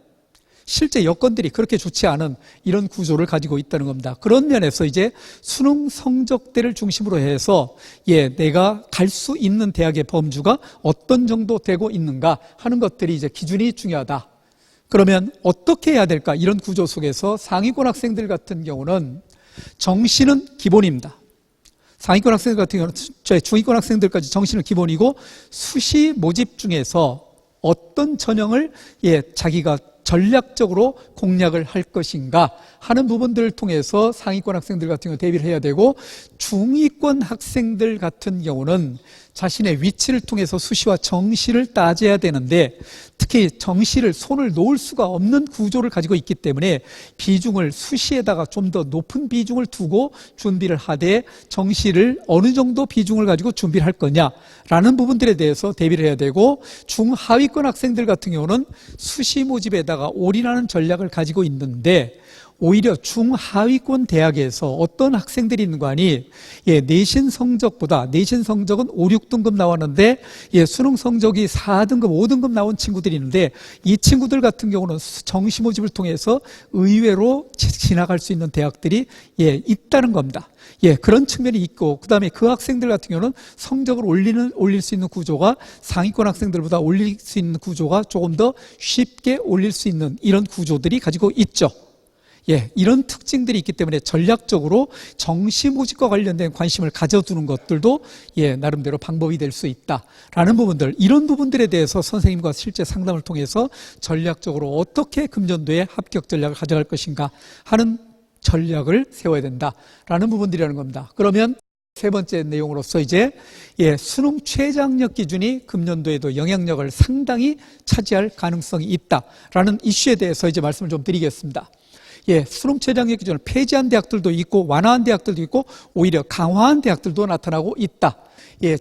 실제 여건들이 그렇게 좋지 않은 이런 구조를 가지고 있다는 겁니다. 그런 면에서 이제 수능 성적대를 중심으로 해서 내가 갈 수 있는 대학의 범주가 어떤 정도 되고 있는가 하는 것들이 이제 기준이 중요하다. 그러면 어떻게 해야 될까? 이런 구조 속에서 상위권 학생들 같은 경우는 정시는 기본입니다. 상위권 학생들 같은 경우는 중위권 학생들까지 정시는 기본이고 수시 모집 중에서 어떤 전형을 자기가 전략적으로 공략을 할 것인가 하는 부분들을 통해서 상위권 학생들 같은 경우 대비를 해야 되고 중위권 학생들 같은 경우는 자신의 위치를 통해서 수시와 정시를 따져야 되는데 특히 정시를 손을 놓을 수가 없는 구조를 가지고 있기 때문에 비중을 수시에다가 좀 더 높은 비중을 두고 준비를 하되 정시를 어느 정도 비중을 가지고 준비를 할 거냐라는 부분들에 대해서 대비를 해야 되고 중하위권 학생들 같은 경우는 수시 모집에다가 올인하는 전략을 가지고 있는데 오히려 중하위권 대학에서 어떤 학생들이 있는 거 아니 내신 성적보다 내신 성적은 5, 6등급 나왔는데 수능 성적이 4등급, 5등급 나온 친구들이 있는데 이 친구들 같은 경우는 정시 모집을 통해서 의외로 지나갈 수 있는 대학들이 있다는 겁니다. 그런 측면이 있고 그 다음에 그 학생들 같은 경우는 성적을 올릴 수 있는 구조가 상위권 학생들보다 올릴 수 있는 구조가 조금 더 쉽게 올릴 수 있는 이런 구조들이 가지고 있죠. 이런 특징들이 있기 때문에 전략적으로 정시 모집과 관련된 관심을 가져두는 것들도 나름대로 방법이 될 수 있다라는 부분들, 이런 부분들에 대해서 선생님과 실제 상담을 통해서 전략적으로 어떻게 금년도에 합격 전략을 가져갈 것인가 하는 전략을 세워야 된다라는 부분들이라는 겁니다. 그러면 세 번째 내용으로서 이제 수능 최저학력 기준이 금년도에도 영향력을 상당히 차지할 가능성이 있다라는 이슈에 대해서 이제 말씀을 좀 드리겠습니다. 수능 최저학력 기준을 폐지한 대학들도 있고 완화한 대학들도 있고 오히려 강화한 대학들도 나타나고 있다.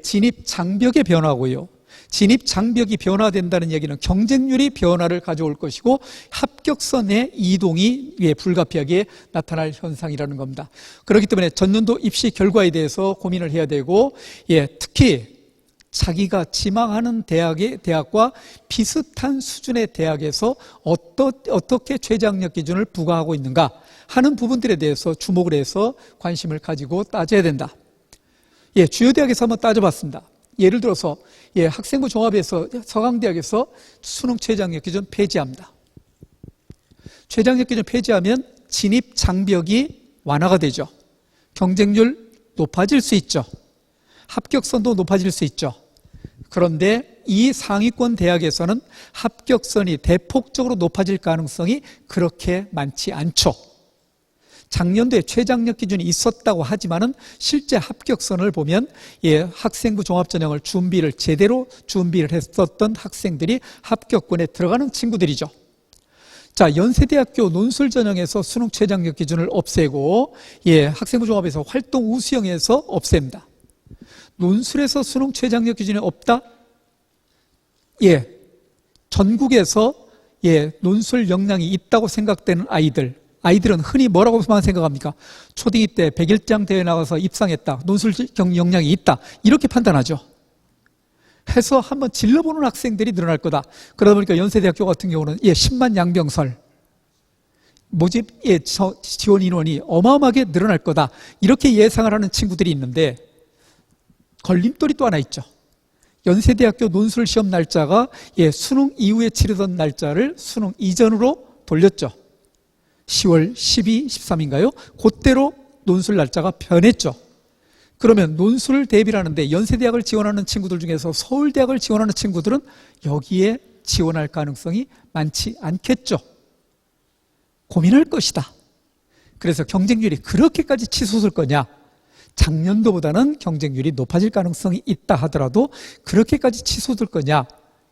진입 장벽의 변화고요. 진입 장벽이 변화된다는 얘기는 경쟁률이 변화를 가져올 것이고 합격선의 이동이 불가피하게 나타날 현상이라는 겁니다. 그렇기 때문에 전년도 입시 결과에 대해서 고민을 해야 되고 특히 자기가 지망하는 대학과 비슷한 수준의 대학에서 어떻게 최저학력 기준을 부과하고 있는가 하는 부분들에 대해서 주목을 해서 관심을 가지고 따져야 된다. 주요 대학에서 한번 따져봤습니다. 예를 들어서 학생부 종합에서 서강대학에서 수능 최저학력 기준 폐지합니다. 최저학력 기준 폐지하면 진입 장벽이 완화가 되죠. 경쟁률 높아질 수 있죠. 합격선도 높아질 수 있죠. 그런데 이 상위권 대학에서는 합격선이 대폭적으로 높아질 가능성이 그렇게 많지 않죠. 작년도에 최저학력 기준이 있었다고 하지만은 실제 합격선을 보면 학생부 종합전형을 제대로 준비를 했었던 학생들이 합격권에 들어가는 친구들이죠. 자, 연세대학교 논술전형에서 수능 최저학력 기준을 없애고 학생부 종합에서 활동 우수형에서 없앱니다. 논술에서 수능 최저학력 기준이 없다? 전국에서 논술 역량이 있다고 생각되는 아이들은 흔히 뭐라고만 생각합니까? 초딩이 때 100일장 대회 나가서 입상했다. 논술 역량이 있다. 이렇게 판단하죠. 해서 한번 질러보는 학생들이 늘어날 거다. 그러다 보니까 연세대학교 같은 경우는 10만 양병설 모집 지원 인원이 어마어마하게 늘어날 거다. 이렇게 예상을 하는 친구들이 있는데 걸림돌이 또 하나 있죠. 연세대학교 논술 시험 날짜가 수능 이후에 치르던 날짜를 수능 이전으로 돌렸죠. 10월 12, 13인가요? 그때로 논술 날짜가 변했죠. 그러면 논술 대비를 하는데 연세대학을 지원하는 친구들 중에서 서울대학을 지원하는 친구들은 여기에 지원할 가능성이 많지 않겠죠. 고민할 것이다. 그래서 경쟁률이 그렇게까지 치솟을 거냐? 작년도보다는 경쟁률이 높아질 가능성이 있다 하더라도 그렇게까지 치솟을 거냐?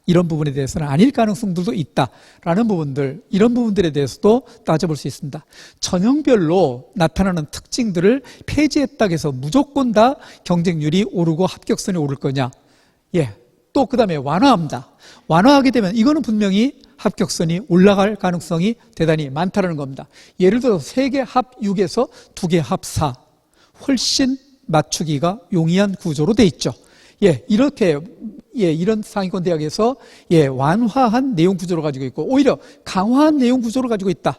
이런 부분에 대해서는 아닐 가능성들도 있다라는 부분들, 이런 부분들에 대해서도 따져볼 수 있습니다. 전형별로 나타나는 특징들을 폐지했다고 해서 무조건 다 경쟁률이 오르고 합격선이 오를 거냐? 또 그 다음에 완화합니다. 완화하게 되면 이거는 분명히 합격선이 올라갈 가능성이 대단히 많다는 겁니다. 예를 들어서 3개 합 6에서 2개 합 4. 훨씬 맞추기가 용이한 구조로 돼 있죠. 이렇게 이런 상위권 대학에서 완화한 내용 구조를 가지고 있고 오히려 강화한 내용 구조를 가지고 있다.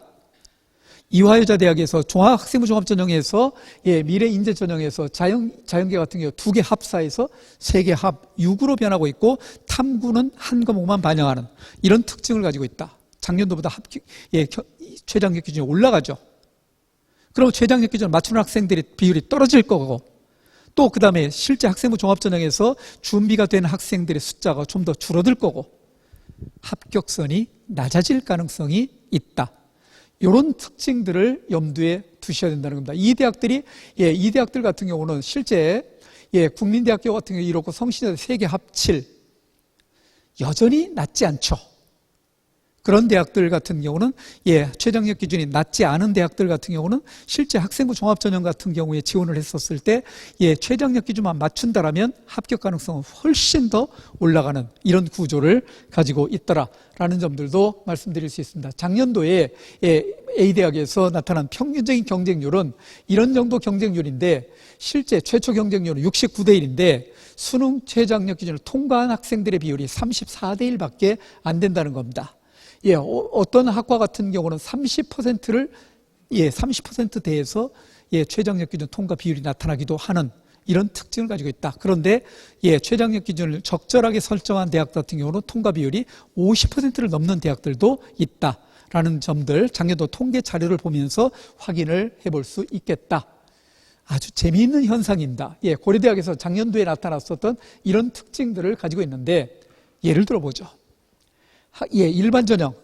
이화여자 대학에서 종합학생부 종합전형에서 미래인재전형에서 자연계 같은 경우 2개 합 4에서 3개 합 6으로 변하고 있고 탐구는 한 과목만 반영하는 이런 특징을 가지고 있다. 작년도보다 최저학력 기준이 올라가죠. 그럼 최저학력 기준을 맞추는 학생들의 비율이 떨어질 거고 또 그 다음에 실제 학생부 종합전형에서 준비가 된 학생들의 숫자가 좀 더 줄어들 거고 합격선이 낮아질 가능성이 있다. 이런 특징들을 염두에 두셔야 된다는 겁니다. 이 대학들 같은 경우는 실제 국민대학교 같은 경우 이렇고 성신여대 3개 합 7 여전히 낮지 않죠. 그런 대학들 같은 경우는 최저학력 기준이 낮지 않은 대학들 같은 경우는 실제 학생부 종합전형 같은 경우에 지원을 했었을 때 최저학력 기준만 맞춘다라면 합격 가능성은 훨씬 더 올라가는 이런 구조를 가지고 있더라라는 점들도 말씀드릴 수 있습니다. 작년도에 A대학에서 나타난 평균적인 경쟁률은 이런 정도 경쟁률인데 실제 최초 경쟁률은 69대 1인데 수능 최저학력 기준을 통과한 학생들의 비율이 34대 1밖에 안 된다는 겁니다. 어떤 학과 같은 경우는 30%를 30%대에서 최저학력 기준 통과 비율이 나타나기도 하는 이런 특징을 가지고 있다. 그런데 최저학력 기준을 적절하게 설정한 대학 같은 경우는 통과 비율이 50%를 넘는 대학들도 있다라는 점들 작년도 통계 자료를 보면서 확인을 해볼 수 있겠다. 아주 재미있는 현상입니다. 고려대학에서 작년도에 나타났었던 이런 특징들을 가지고 있는데 예를 들어보죠. 일반 전형.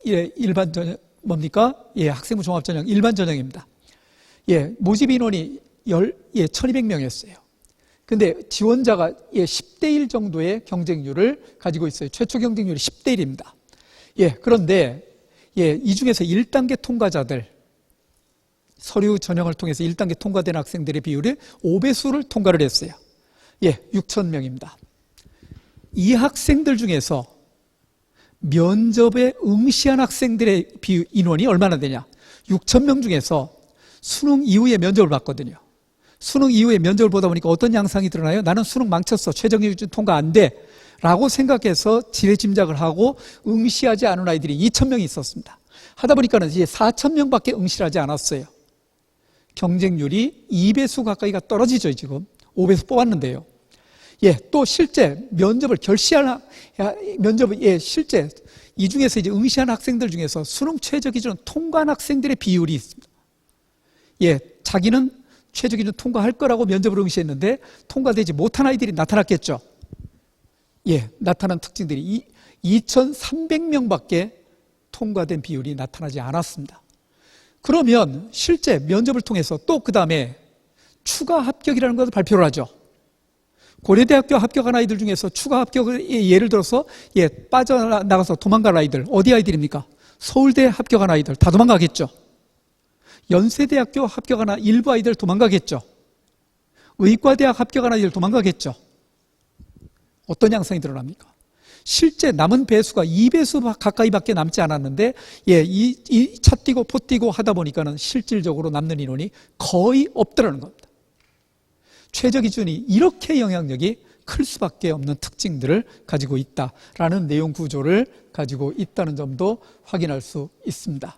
일반 전형 뭡니까? 학생부 종합전형 일반 전형입니다. 모집 인원이 1200명이었어요. 근데 지원자가 10대 1 정도의 경쟁률을 가지고 있어요. 최초 경쟁률이 10대 1입니다. 그런데 이 중에서 1단계 통과자들 서류 전형을 통해서 1단계 통과된 학생들의 비율이 5배수를 통과를 했어요. 6000명입니다. 이 학생들 중에서 면접에 응시한 학생들의 인원이 얼마나 되냐? 6,000명 중에서 수능 이후에 면접을 봤거든요. 수능 이후에 면접을 보다 보니까 어떤 양상이 드러나요? 나는 수능 망쳤어. 최저학력 기준 통과 안 돼. 라고 생각해서 지레짐작을 하고 응시하지 않은 아이들이 2,000명이 있었습니다. 하다 보니까는 이제 4,000명밖에 응시를 하지 않았어요. 경쟁률이 2배수 가까이가 떨어지죠, 지금. 5배수 뽑았는데요. 예, 또 실제 면접을 실제 이 중에서 이제 응시한 학생들 중에서 수능 최저 기준을 통과한 학생들의 비율이 있습니다. 예, 자기는 최저 기준 통과할 거라고 면접을 응시했는데 통과되지 못한 아이들이 나타났겠죠. 예, 나타난 특징들이 2,300명밖에 통과된 비율이 나타나지 않았습니다. 그러면 실제 면접을 통해서 또 그 다음에 추가 합격이라는 것을 발표를 하죠. 고려대학교 합격한 아이들 중에서 추가 합격을 예를 들어서 빠져나가서 도망간 아이들, 어디 아이들입니까? 서울대 합격한 아이들 다 도망가겠죠. 연세대학교 합격한 일부 아이들 도망가겠죠. 의과대학 합격한 아이들 도망가겠죠. 어떤 양상이 드러납니까? 실제 남은 배수가 2배수 가까이밖에 남지 않았는데 이 차 뛰고 포 뛰고 하다 보니까는 실질적으로 남는 인원이 거의 없더라는 겁니다. 최저 기준이 이렇게 영향력이 클 수밖에 없는 특징들을 가지고 있다라는 내용 구조를 가지고 있다는 점도 확인할 수 있습니다.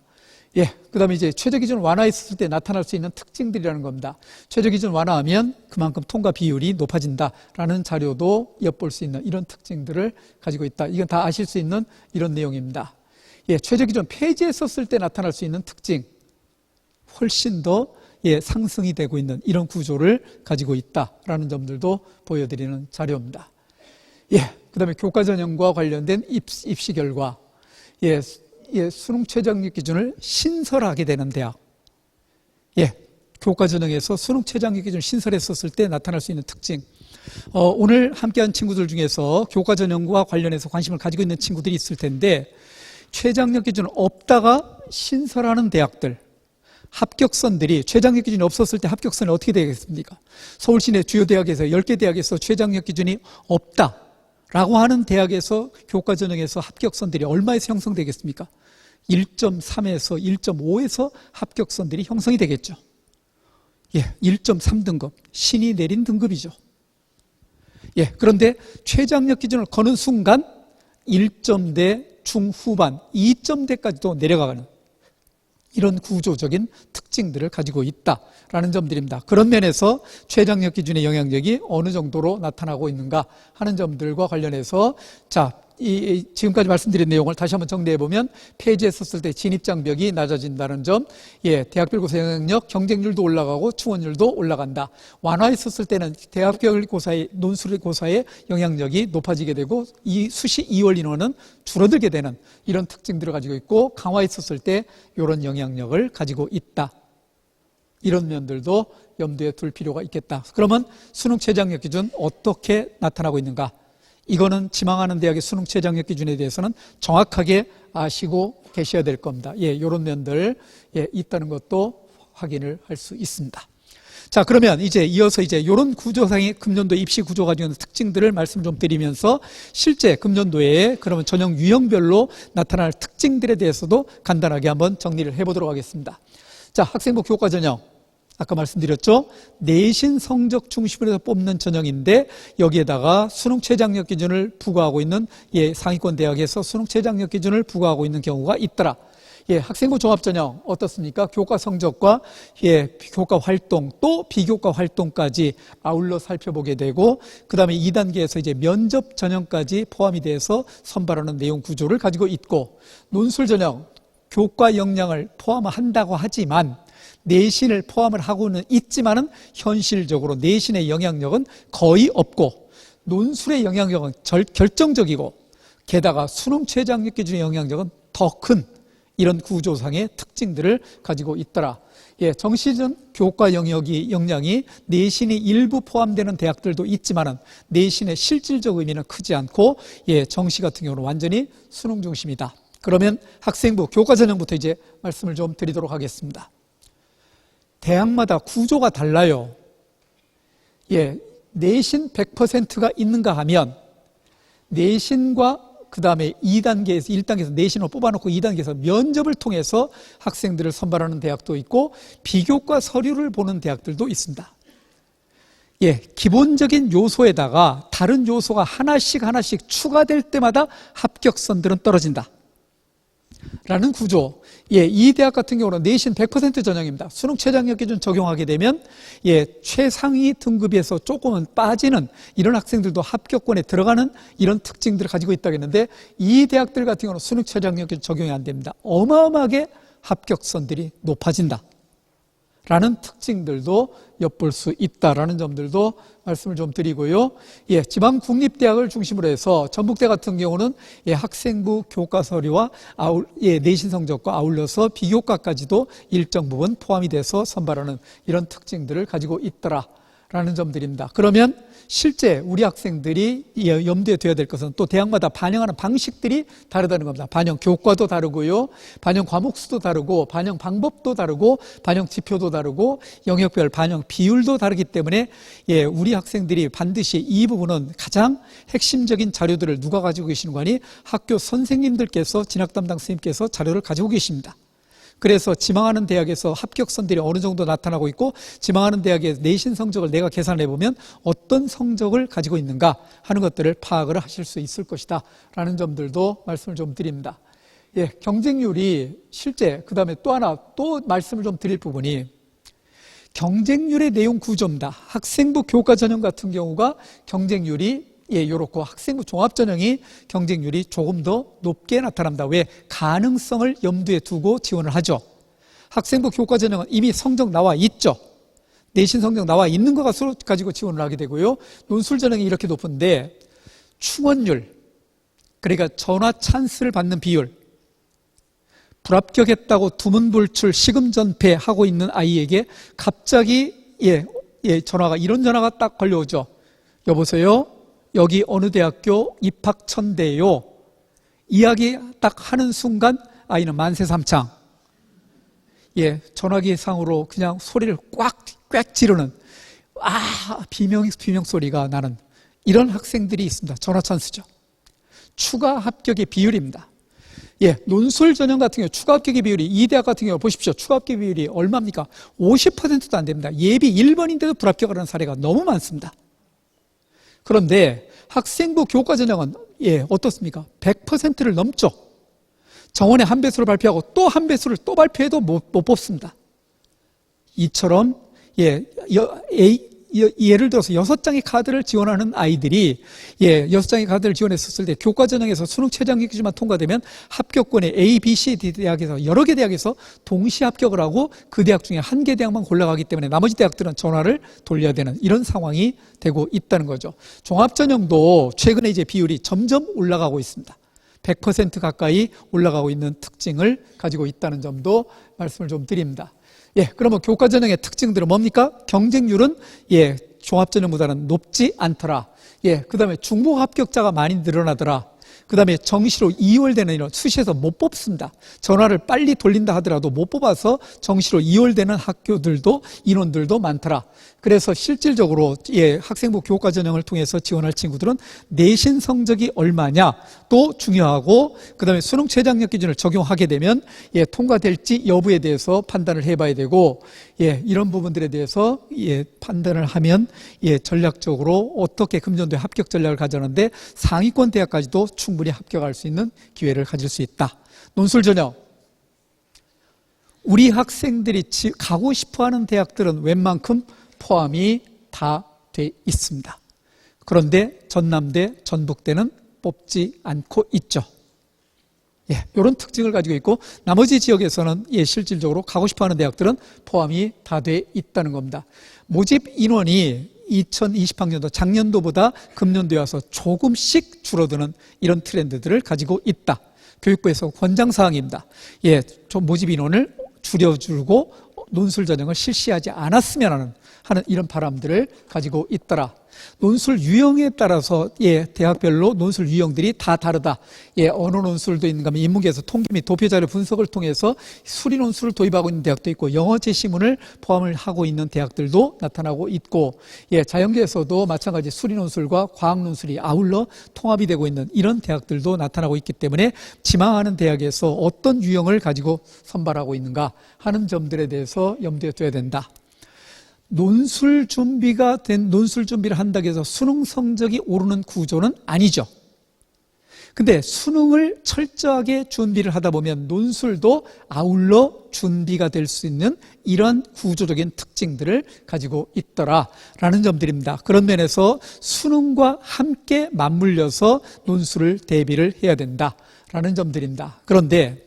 예, 그 다음에 이제 최저 기준 완화했을 때 나타날 수 있는 특징들이라는 겁니다. 최저 기준 완화하면 그만큼 통과 비율이 높아진다라는 자료도 엿볼 수 있는 이런 특징들을 가지고 있다. 이건 다 아실 수 있는 이런 내용입니다. 예, 최저 기준 폐지했었을 때 나타날 수 있는 특징, 훨씬 더 상승이 되고 있는 이런 구조를 가지고 있다라는 점들도 보여드리는 자료입니다. 예, 그 다음에 교과 전형과 관련된 입시 결과, 수능 최저학력 기준을 신설하게 되는 대학. 교과 전형에서 수능 최저학력 기준을 신설했었을 때 나타날 수 있는 특징. 오늘 함께한 친구들 중에서 교과 전형과 관련해서 관심을 가지고 있는 친구들이 있을 텐데, 최저학력 기준은 없다가 신설하는 대학들, 합격선들이 최저학력 기준이 없었을 때 합격선이 어떻게 되겠습니까? 서울시 내 주요 대학에서 10개 대학에서 최저학력 기준이 없다라고 하는 대학에서 교과 전형에서 합격선들이 얼마에서 형성되겠습니까? 1.3에서 1.5에서 합격선들이 형성이 되겠죠. 1.3등급, 신이 내린 등급이죠. 그런데 최저학력 기준을 거는 순간 1점대 중후반, 2점대까지도 내려가는 이런 구조적인 특징들을 가지고 있다라는 점들입니다. 그런 면에서 최저학력 기준의 영향력이 어느 정도로 나타나고 있는가 하는 점들과 관련해서 지금까지 말씀드린 내용을 다시 한번 정리해보면, 폐지했었을 때 진입장벽이 낮아진다는 점, 대학별 고사 영향력, 경쟁률도 올라가고 충원율도 올라간다. 완화했었을 때는 대학별 고사의 논술 고사의 영향력이 높아지게 되고 이 수시 2월 인원은 줄어들게 되는 이런 특징들을 가지고 있고, 강화했었을 때 이런 영향력을 가지고 있다. 이런 면들도 염두에 둘 필요가 있겠다. 그러면 수능 최저학력 기준 어떻게 나타나고 있는가? 이거는 지망하는 대학의 수능 최저학력 기준에 대해서는 정확하게 아시고 계셔야 될 겁니다. 이런 면들 있다는 것도 확인을 할 수 있습니다. 자, 그러면 이어서 이런 구조상의 금년도 입시 구조가 가지고 있는 특징들을 말씀 좀 드리면서, 실제 금년도에 그러면 전형 유형별로 나타날 특징들에 대해서도 간단하게 한번 정리를 해보도록 하겠습니다. 자, 학생부 교과 전형. 아까 말씀드렸죠? 내신 성적 중심으로 해서 뽑는 전형인데, 여기에다가 수능 최저학력 기준을 부과하고 있는 상위권 대학에서 수능 최저학력 기준을 부과하고 있는 경우가 있더라. 학생부 종합전형 어떻습니까? 교과 성적과 교과 활동, 또 비교과 활동까지 아울러 살펴보게 되고, 그 다음에 2단계에서 면접 전형까지 포함이 돼서 선발하는 내용 구조를 가지고 있고, 논술 전형, 교과 역량을 포함한다고 하지만 내신을 포함을 하고는 있지만은 현실적으로 내신의 영향력은 거의 없고, 논술의 영향력은 결정적이고, 게다가 수능 최저학력 기준의 영향력은 더 큰 이런 구조상의 특징들을 가지고 있더라. 정시전 교과 역량이 내신이 일부 포함되는 대학들도 있지만은 내신의 실질적 의미는 크지 않고, 정시 같은 경우는 완전히 수능 중심이다. 그러면 학생부 교과 전형부터 말씀을 좀 드리도록 하겠습니다. 대학마다 구조가 달라요. 내신 100%가 있는가 하면, 내신과 그 다음에 2단계에서 1단계에서 내신을 뽑아놓고 2단계에서 면접을 통해서 학생들을 선발하는 대학도 있고, 비교과 서류를 보는 대학들도 있습니다. 기본적인 요소에다가 다른 요소가 하나씩 추가될 때마다 합격선들은 떨어진다 라는 구조. 이 대학 같은 경우는 내신 100% 전형입니다. 수능 최저학력 기준 적용하게 되면 최상위 등급에서 조금은 빠지는 이런 학생들도 합격권에 들어가는 이런 특징들을 가지고 있다겠는데, 이 대학들 같은 경우는 수능 최저학력 기준 적용이 안 됩니다. 어마어마하게 합격선들이 높아진다 라는 특징들도 엿볼 수 있다라는 점들도 말씀을 좀 드리고요. 지방 국립대학을 중심으로 해서 전북대 같은 경우는 학생부 교과 서류와 내신 성적과 아울러서 비교과까지도 일정 부분 포함이 돼서 선발하는 이런 특징들을 가지고 있더라라는 점들입니다. 그러면 실제 우리 학생들이 염두에 둬야 될 것은 또 대학마다 반영하는 방식들이 다르다는 겁니다. 반영 교과도 다르고요, 반영 과목 수도 다르고, 반영 방법도 다르고, 반영 지표도 다르고, 영역별 반영 비율도 다르기 때문에 우리 학생들이 반드시 이 부분은 가장 핵심적인 자료들을 누가 가지고 계시는 거니? 학교 선생님들께서, 진학 담당 선생님께서 자료를 가지고 계십니다. 그래서 지망하는 대학에서 합격선들이 어느 정도 나타나고 있고, 지망하는 대학의 내신 성적을 내가 계산해 보면 어떤 성적을 가지고 있는가 하는 것들을 파악을 하실 수 있을 것이다 라는 점들도 말씀을 좀 드립니다. 경쟁률이 실제, 그 다음에 또 하나 또 말씀을 좀 드릴 부분이 경쟁률의 내용 구조입니다. 학생부 교과 전형 같은 경우가 경쟁률이 요렇고, 학생부 종합전형이 경쟁률이 조금 더 높게 나타납니다. 왜? 가능성을 염두에 두고 지원을 하죠. 학생부 교과전형은 이미 성적 나와 있죠. 내신 성적 나와 있는 거 가지고 지원을 하게 되고요. 논술전형이 이렇게 높은데 충원율, 그러니까 전화 찬스를 받는 비율, 불합격했다고 두문불출 시금전폐하고 있는 아이에게 갑자기 전화가, 이런 전화가 딱 걸려오죠. 여보세요? 여기 어느 대학교 입학천대요. 이야기 딱 하는 순간 아이는 만세삼창. 전화기상으로 그냥 소리를 꽉 지르는, 비명 소리가 나는 이런 학생들이 있습니다. 전화 찬스죠. 추가 합격의 비율입니다. 논술 전형 같은 경우 추가 합격의 비율이, 이 대학 같은 경우 보십시오. 추가 합격 비율이 얼마입니까? 50%도 안 됩니다. 예비 1번인데도 불합격을 하는 사례가 너무 많습니다. 그런데 학생부 교과 전형은 어떻습니까? 100%를 넘죠. 정원의 한 배수를 발표하고 또 한 배수를 또 발표해도 못 뽑습니다. 이처럼 예를 들어서 6장의 카드를 지원하는 아이들이 6장의 카드를 지원했었을 때 교과 전형에서 수능 최저학력 기준만 통과되면 합격권에 A, B, C, D 대학에서 여러 개 대학에서 동시 합격을 하고 그 대학 중에 한 개 대학만 골라가기 때문에 나머지 대학들은 전화를 돌려야 되는 이런 상황이 되고 있다는 거죠. 종합전형도 최근에 이제 비율이 점점 올라가고 있습니다. 100% 가까이 올라가고 있는 특징을 가지고 있다는 점도 말씀을 좀 드립니다. 그러면 교과전형의 특징들은 뭡니까? 경쟁률은 종합전형보다는 높지 않더라. 그 다음에 중복 합격자가 많이 늘어나더라. 그 다음에 정시로 2월되는 이런, 수시에서 못 뽑습니다. 전화를 빨리 돌린다 하더라도 못 뽑아서 정시로 2월되는 학교들도, 인원들도 많더라. 그래서 실질적으로 학생부 교과 전형을 통해서 지원할 친구들은 내신 성적이 얼마냐 또 중요하고, 그 다음에 수능 최저학력 기준을 적용하게 되면 통과될지 여부에 대해서 판단을 해봐야 되고, 이런 부분들에 대해서 판단을 하면 전략적으로 어떻게 금년도에 합격 전략을 가져가는데 상위권 대학까지도 충분히 합격할 수 있는 기회를 가질 수 있다. 논술 전형, 우리 학생들이 가고 싶어하는 대학들은 웬만큼 포함이 다 돼 있습니다. 그런데 전남대, 전북대는 뽑지 않고 있죠. 이런 특징을 가지고 있고, 나머지 지역에서는 실질적으로 가고 싶어하는 대학들은 포함이 다 돼 있다는 겁니다. 모집 인원이 2020학년도 작년도보다 금년도에 와서 조금씩 줄어드는 이런 트렌드들을 가지고 있다. 교육부에서 권장사항입니다. 모집 인원을 줄여주고 논술 전형을 실시하지 않았으면 하는 이런 바람들을 가지고 있더라. 논술 유형에 따라서 대학별로 논술 유형들이 다 다르다. 어느 논술도 있는가 하면 인문계에서 통계 및 도표 자료 분석을 통해서 수리 논술을 도입하고 있는 대학도 있고, 영어 제시문을 포함을 하고 있는 대학들도 나타나고 있고, 자연계에서도 마찬가지 수리 논술과 과학 논술이 아울러 통합이 되고 있는 이런 대학들도 나타나고 있기 때문에 지망하는 대학에서 어떤 유형을 가지고 선발하고 있는가 하는 점들에 대해서 염두에 둬야 된다. 논술 준비를 한다고 해서 수능 성적이 오르는 구조는 아니죠. 근데 수능을 철저하게 준비를 하다 보면 논술도 아울러 준비가 될 수 있는 이런 구조적인 특징들을 가지고 있더라라는 점들입니다. 그런 면에서 수능과 함께 맞물려서 논술을 대비를 해야 된다라는 점들입니다. 그런데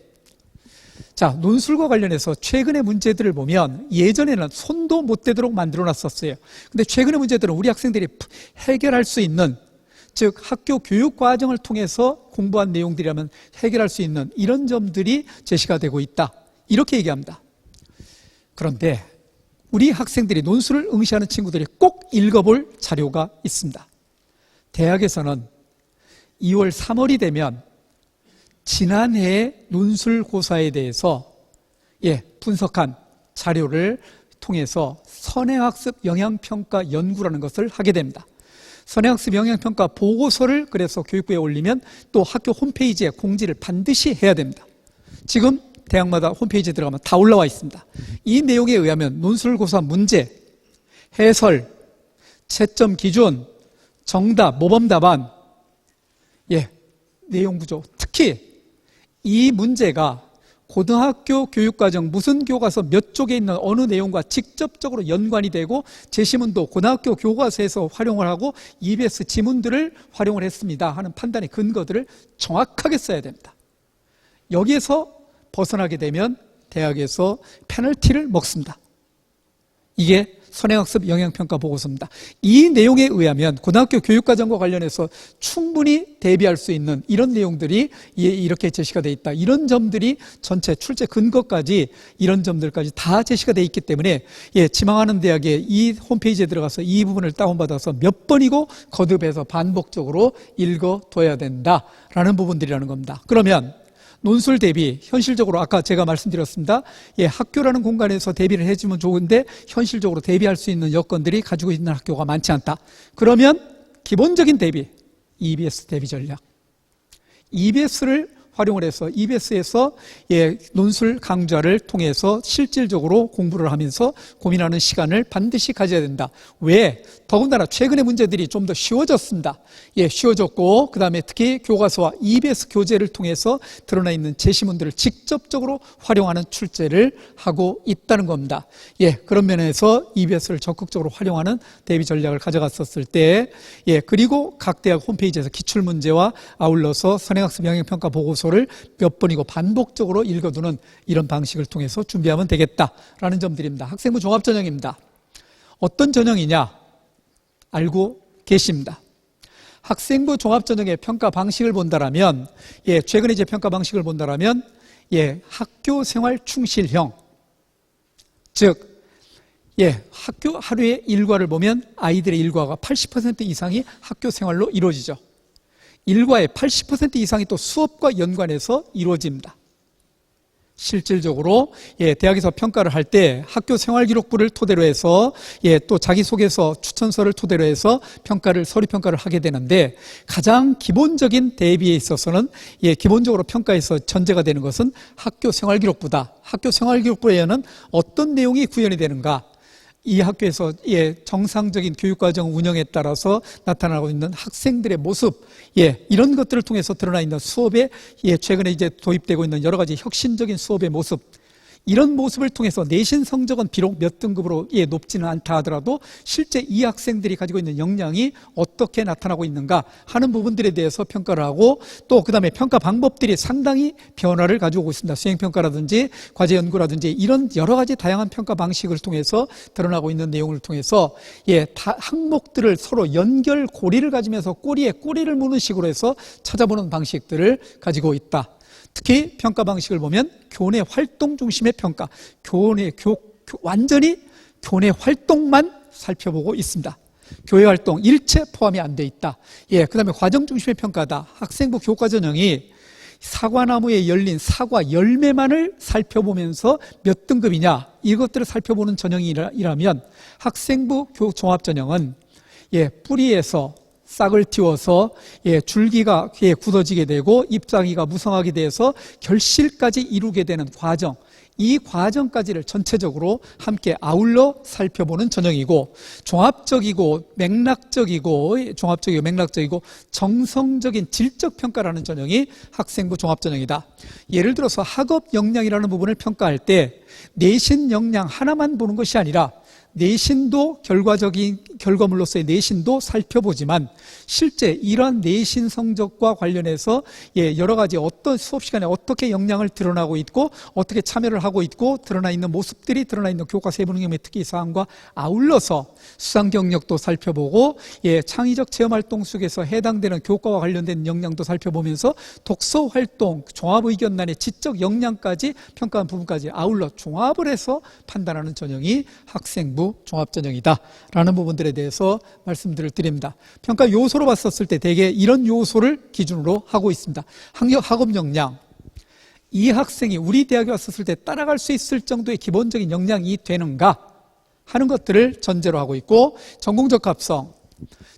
자, 논술과 관련해서 최근의 문제들을 보면 예전에는 손도 못 대도록 만들어 놨었어요. 근데 최근의 문제들은 우리 학생들이 해결할 수 있는, 즉 학교 교육 과정을 통해서 공부한 내용들이라면 해결할 수 있는 이런 점들이 제시가 되고 있다, 이렇게 얘기합니다. 그런데 우리 학생들이 논술을 응시하는 친구들이 꼭 읽어볼 자료가 있습니다. 대학에서는 2월, 3월이 되면 지난해 논술고사에 대해서 분석한 자료를 통해서 선행학습 영향평가 연구라는 것을 하게 됩니다. 선행학습 영향평가 보고서를 그래서 교육부에 올리면 또 학교 홈페이지에 공지를 반드시 해야 됩니다. 지금 대학마다 홈페이지에 들어가면 다 올라와 있습니다. 이 내용에 의하면 논술고사 문제, 해설, 채점 기준, 정답, 모범 답안, 내용 구조, 특히 이 문제가 고등학교 교육과정 무슨 교과서 몇 쪽에 있는 어느 내용과 직접적으로 연관이 되고 제시문도 고등학교 교과서에서 활용을 하고 EBS 지문들을 활용을 했습니다 하는 판단의 근거들을 정확하게 써야 됩니다. 여기에서 벗어나게 되면 대학에서 페널티를 먹습니다. 이게 선행학습 영향평가 보고서입니다. 이 내용에 의하면 고등학교 교육과정과 관련해서 충분히 대비할 수 있는 이런 내용들이 이렇게 제시가 되어 있다. 이런 점들이 전체 출제 근거까지 이런 점들까지 다 제시가 되어 있기 때문에 지망하는 대학의 이 홈페이지에 들어가서 이 부분을 다운받아서 몇 번이고 거듭해서 반복적으로 읽어둬야 된다라는 부분들이라는 겁니다. 그러면 논술 대비, 현실적으로 아까 제가 말씀드렸습니다. 학교라는 공간에서 대비를 해주면 좋은데 현실적으로 대비할 수 있는 여건들이 가지고 있는 학교가 많지 않다. 그러면 기본적인 대비, EBS 대비 전략. EBS를 활용을 해서 EBS에서 논술 강좌를 통해서 실질적으로 공부를 하면서 고민하는 시간을 반드시 가져야 된다. 왜? 더군다나 최근의 문제들이 좀 더 쉬워졌습니다. 쉬워졌고 그 다음에 특히 교과서와 EBS 교재를 통해서 드러나 있는 제시문들을 직접적으로 활용하는 출제를 하고 있다는 겁니다. 그런 면에서 EBS를 적극적으로 활용하는 대비 전략을 가져갔었을 때 그리고 각 대학 홈페이지에서 기출문제와 아울러서 선행학습 영향평가 보고서를 몇 번이고 반복적으로 읽어두는 이런 방식을 통해서 준비하면 되겠다라는 점들입니다. 학생부 종합전형입니다. 어떤 전형이냐 알고 계십니다. 학생부 종합전형의 평가 방식을 본다라면 최근에 이제 평가 방식을 본다라면 학교 생활 충실형, 즉 학교 하루의 일과를 보면 아이들의 일과가 80% 이상이 학교 생활로 이루어지죠. 일과의 80% 이상이 또 수업과 연관해서 이루어집니다. 실질적으로 대학에서 평가를 할 때 학교 생활기록부를 토대로 해서 또 자기소개서 추천서를 토대로 해서 서류 평가를 하게 되는데 가장 기본적인 대비에 있어서는 기본적으로 평가에서 전제가 되는 것은 학교 생활기록부다. 학교 생활기록부에는 어떤 내용이 구현이 되는가? 이 학교에서 정상적인 교육과정 운영에 따라서 나타나고 있는 학생들의 모습, 이런 것들을 통해서 드러나 있는 수업에 최근에 이제 도입되고 있는 여러 가지 혁신적인 수업의 모습, 이런 모습을 통해서 내신 성적은 비록 몇 등급으로 높지는 않다 하더라도 실제 이 학생들이 가지고 있는 역량이 어떻게 나타나고 있는가 하는 부분들에 대해서 평가를 하고 또 그 다음에 평가 방법들이 상당히 변화를 가지고 오고 있습니다. 수행평가라든지 과제연구라든지 이런 여러 가지 다양한 평가 방식을 통해서 드러나고 있는 내용을 통해서 항목들을 서로 연결고리를 가지면서 꼬리에 꼬리를 무는 식으로 해서 찾아보는 방식들을 가지고 있다. 특히 평가 방식을 보면 교내 활동 중심의 평가, 완전히 교내 활동만 살펴보고 있습니다. 교회 활동 일체 포함이 안 돼 있다. 그 다음에 과정 중심의 평가다. 학생부 교과전형이 사과나무에 열린 사과 열매만을 살펴보면서 몇 등급이냐 이것들을 살펴보는 전형이라면 학생부 종합전형은 뿌리에서 싹을 틔워서 줄기가 굳어지게 되고 잎사귀가 무성하게 돼서 결실까지 이루게 되는 과정, 이 과정까지를 전체적으로 함께 아울러 살펴보는 전형이고, 종합적이고 맥락적이고 정성적인 질적 평가라는 전형이 학생부 종합전형이다. 예를 들어서 학업 역량이라는 부분을 평가할 때 내신 역량 하나만 보는 것이 아니라 내신도 결과물로서의 내신도 살펴보지만, 실제 이러한 내신 성적과 관련해서 여러 가지 어떤 수업 시간에 어떻게 역량을 드러나고 있고 어떻게 참여를 하고 있고 드러나 있는 모습들이 드러나 있는 교과 세부 능력의 특기 사항과 아울러서 수상 경력도 살펴보고 창의적 체험 활동 속에서 해당되는 교과와 관련된 역량도 살펴보면서 독서 활동, 종합 의견란의 지적 역량까지 평가한 부분까지 아울러 종합을 해서 판단하는 전형이 학생부 종합전형이다 라는 부분들에 대해서 말씀들을 드립니다. 평가 요소로 봤었을 때 대개 이런 요소를 기준으로 하고 있습니다. 학업 역량, 이 학생이 우리 대학에 왔었을 때 따라갈 수 있을 정도의 기본적인 역량이 되는가 하는 것들을 전제로 하고 있고, 전공적 합성,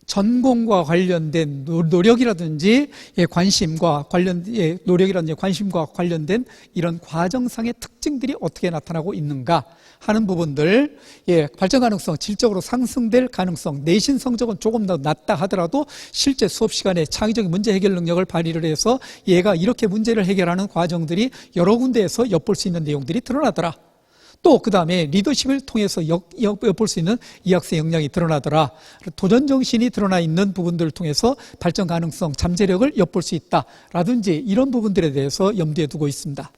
전공과 관련된 노력이라든지 관심과 관련된 이런 과정상의 특징들이 어떻게 나타나고 있는가 하는 부분들, 발전 가능성, 질적으로 상승될 가능성, 내신 성적은 조금 더 낮다 하더라도 실제 수업 시간에 창의적인 문제 해결 능력을 발휘를 해서 얘가 이렇게 문제를 해결하는 과정들이 여러 군데에서 엿볼 수 있는 내용들이 드러나더라. 또 그 다음에 리더십을 통해서 엿볼 수 있는 이 학생 역량이 드러나더라. 도전정신이 드러나 있는 부분들을 통해서 발전 가능성, 잠재력을 엿볼 수 있다라든지 이런 부분들에 대해서 염두에 두고 있습니다.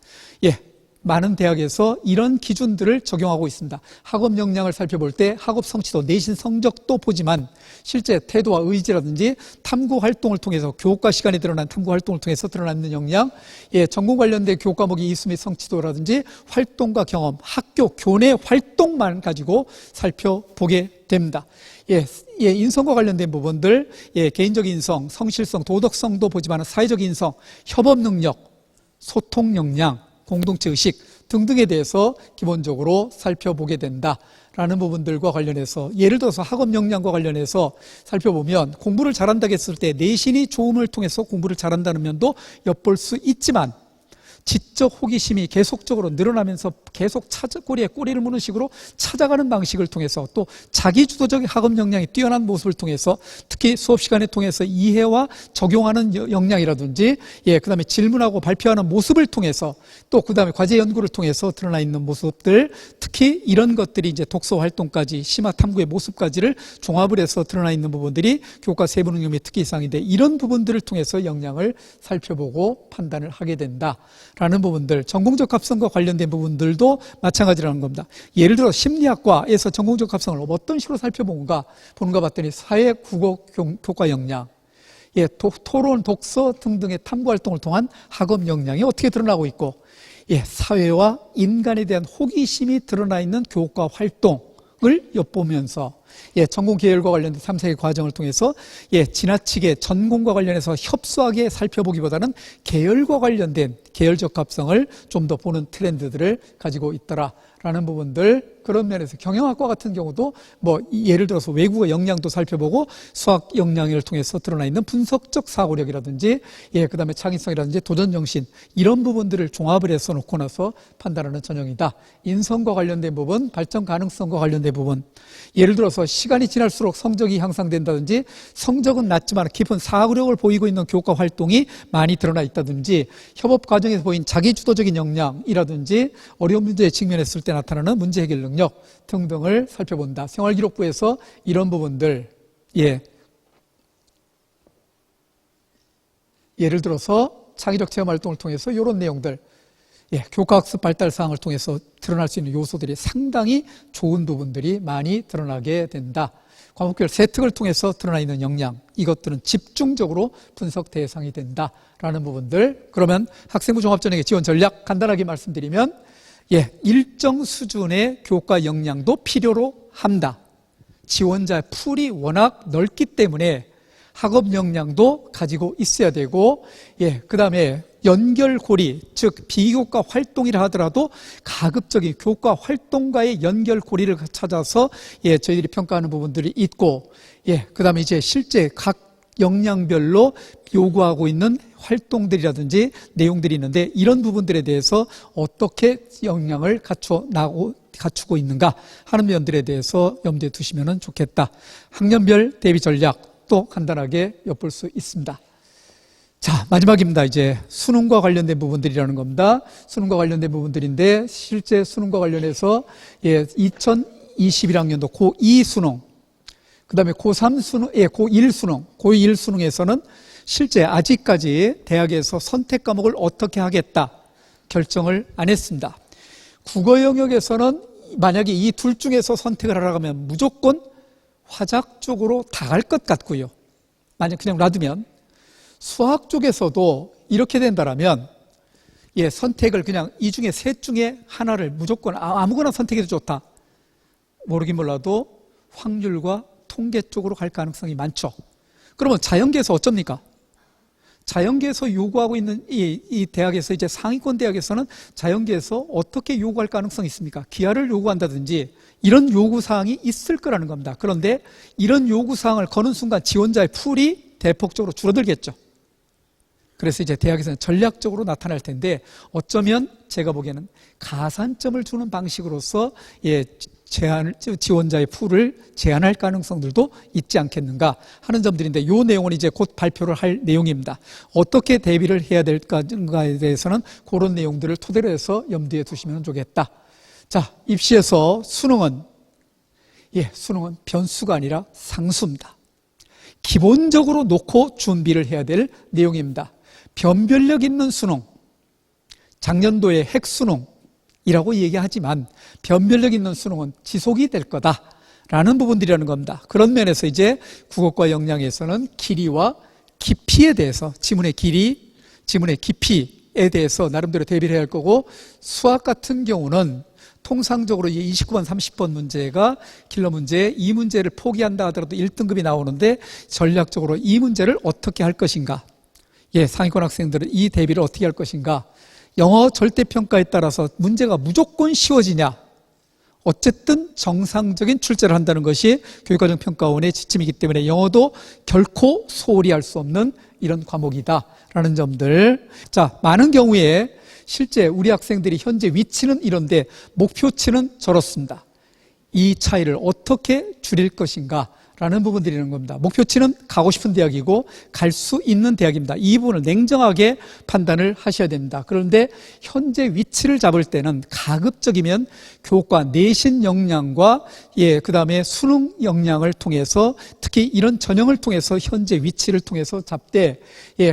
많은 대학에서 이런 기준들을 적용하고 있습니다. 학업 역량을 살펴볼 때 학업 성취도, 내신 성적도 보지만 실제 태도와 의지라든지 탐구 활동을 통해서 교과 시간에 드러난 탐구 활동을 통해서 드러나는 역량, 전공 관련된 교과목의 이수 및 성취도라든지 활동과 경험, 학교 교내 활동만 가지고 살펴보게 됩니다. 인성과 관련된 부분들, 개인적 인성, 성실성, 도덕성도 보지만 사회적 인성, 협업 능력, 소통 역량, 공동체 의식 등등에 대해서 기본적으로 살펴보게 된다라는 부분들과 관련해서, 예를 들어서 학업 역량과 관련해서 살펴보면 공부를 잘한다고 했을 때 내신이 좋음을 통해서 공부를 잘한다는 면도 엿볼 수 있지만, 지적 호기심이 계속적으로 늘어나면서 계속 꼬리를 무는 식으로 찾아가는 방식을 통해서, 또 자기주도적 학업 역량이 뛰어난 모습을 통해서, 특히 수업 시간을 통해서 이해와 적용하는 역량이라든지, 그 다음에 질문하고 발표하는 모습을 통해서, 또 그 다음에 과제 연구를 통해서 드러나 있는 모습들, 특히 이런 것들이 이제 독서 활동까지, 심화 탐구의 모습까지를 종합을 해서 드러나 있는 부분들이 교과 세부 능력의 특기 이상인데, 이런 부분들을 통해서 역량을 살펴보고 판단을 하게 된다 라는 부분들, 전공적 합성과 관련된 부분들도 마찬가지라는 겁니다. 예를 들어 심리학과에서 전공적 합성을 어떤 식으로 살펴보는가 봤더니 사회, 국어, 교과 역량, 토론, 독서 등등의 탐구 활동을 통한 학업 역량이 어떻게 드러나고 있고, 사회와 인간에 대한 호기심이 드러나 있는 교과 활동을 엿보면서, 전공 계열과 관련된 3세계 과정을 통해서 지나치게 전공과 관련해서 협소하게 살펴보기보다는 계열과 관련된 계열적 합성을 좀 더 보는 트렌드들을 가지고 있더라라는 부분들, 그런 면에서 경영학과 같은 경우도 예를 들어서 외국어 역량도 살펴보고 수학 역량을 통해서 드러나 있는 분석적 사고력이라든지 그 다음에 창의성이라든지 도전정신, 이런 부분들을 종합을 해서 놓고 나서 판단하는 전형이다. 인성과 관련된 부분, 발전 가능성과 관련된 부분, 예를 들어서 시간이 지날수록 성적이 향상된다든지, 성적은 낮지만 깊은 사고력을 보이고 있는 교과 활동이 많이 드러나 있다든지, 협업 과정에서 보인 자기주도적인 역량이라든지, 어려운 문제에 직면했을 때 나타나는 문제 해결 능력 등등을 살펴본다. 생활기록부에서 이런 부분들, 예를 들어서 창의적 체험 활동을 통해서 이런 내용들, 교과학습 발달 사항을 통해서 드러날 수 있는 요소들이 상당히 좋은 부분들이 많이 드러나게 된다. 과목별 세특을 통해서 드러나 있는 역량, 이것들은 집중적으로 분석 대상이 된다라는 부분들. 그러면 학생부 종합전형의 지원 전략 간단하게 말씀드리면, 일정 수준의 교과 역량도 필요로 한다. 지원자 풀이 워낙 넓기 때문에 학업 역량도 가지고 있어야 되고, 그 다음에 연결고리, 즉 비교과 활동이라 하더라도 가급적인 교과 활동과의 연결고리를 찾아서 저희들이 평가하는 부분들이 있고, 그 다음에 이제 실제 각 역량별로 요구하고 있는 활동들이라든지 내용들이 있는데 이런 부분들에 대해서 어떻게 역량을 갖추고 있는가 하는 면들에 대해서 염두에 두시면 좋겠다. 학년별 대비 전략도 간단하게 엿볼 수 있습니다. 자, 마지막입니다. 이제 수능과 관련된 부분들이라는 겁니다. 수능과 관련된 부분들인데 실제 수능과 관련해서 2021학년도 고2 수능, 그 다음에 고3 수능, 고1 수능, 고1 수능에서는 실제 아직까지 대학에서 선택 과목을 어떻게 하겠다 결정을 안 했습니다. 국어 영역에서는 만약에 이 둘 중에서 선택을 하라고 하면 무조건 화작 쪽으로 다 갈 것 같고요. 만약 그냥 놔두면 수학 쪽에서도 이렇게 된다라면 선택을 그냥 이 중에 셋 중에 하나를 무조건 아무거나 선택해도 좋다. 모르긴 몰라도 확률과 통계 쪽으로 갈 가능성이 많죠. 그러면 자연계에서 어쩝니까? 자연계에서 요구하고 있는 이 대학에서 이제 상위권 대학에서는 자연계에서 어떻게 요구할 가능성이 있습니까? 기하를 요구한다든지 이런 요구사항이 있을 거라는 겁니다. 그런데 이런 요구사항을 거는 순간 지원자의 풀이 대폭적으로 줄어들겠죠. 그래서 이제 대학에서는 전략적으로 나타날 텐데 어쩌면 제가 보기에는 가산점을 주는 방식으로서 지원자의 풀을 제한할 가능성들도 있지 않겠는가 하는 점들인데 이 내용은 이제 곧 발표를 할 내용입니다. 어떻게 대비를 해야 될까에 대해서는 그런 내용들을 토대로 해서 염두에 두시면 좋겠다. 자, 입시에서 수능은 변수가 아니라 상수입니다. 기본적으로 놓고 준비를 해야 될 내용입니다. 변별력 있는 수능, 작년도의 핵수능이라고 얘기하지만 변별력 있는 수능은 지속이 될 거다라는 부분들이라는 겁니다. 그런 면에서 이제 국어과 역량에서는 길이와 깊이에 대해서 지문의 길이, 지문의 깊이에 대해서 나름대로 대비를 해야 할 거고 수학 같은 경우는 통상적으로 29번, 30번 문제가 킬러 문제, 이 문제를 포기한다 하더라도 1등급이 나오는데 전략적으로 이 문제를 어떻게 할 것인가, 상위권 학생들은 이 대비를 어떻게 할 것인가, 영어 절대평가에 따라서 문제가 무조건 쉬워지냐, 어쨌든 정상적인 출제를 한다는 것이 교육과정평가원의 지침이기 때문에 영어도 결코 소홀히 할 수 없는 이런 과목이다라는 점들. 자, 많은 경우에 실제 우리 학생들이 현재 위치는 이런데 목표치는 저렇습니다. 이 차이를 어떻게 줄일 것인가 라는 부분들이라는 겁니다. 목표치는 가고 싶은 대학이고 갈 수 있는 대학입니다. 이 부분을 냉정하게 판단을 하셔야 됩니다. 그런데 현재 위치를 잡을 때는 가급적이면 교과 내신 역량과 그 다음에 수능 역량을 통해서 특히 이런 전형을 통해서 현재 위치를 통해서 잡되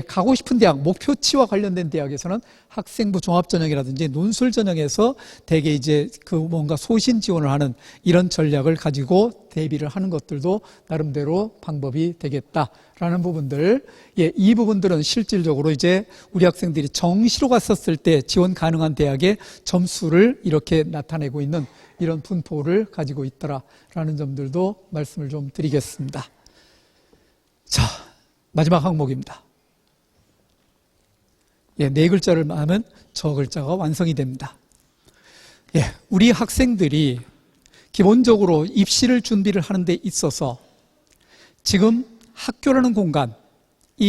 가고 싶은 대학, 목표치와 관련된 대학에서는 학생부 종합전형이라든지 논술 전형에서 대개 이제 뭔가 소신 지원을 하는 이런 전략을 가지고 대비를 하는 것들도 나름대로 방법이 되겠다라는 부분들. 이 부분들은 실질적으로 이제 우리 학생들이 정시로 갔었을 때 지원 가능한 대학의 점수를 이렇게 나타내고 있는 이런 분포를 가지고 있더라라는 점들도 말씀을 좀 드리겠습니다. 자, 마지막 항목입니다. 네 글자를 하면 저 글자가 완성이 됩니다. 우리 학생들이 기본적으로 입시를 준비를 하는 데 있어서 지금 학교라는 공간이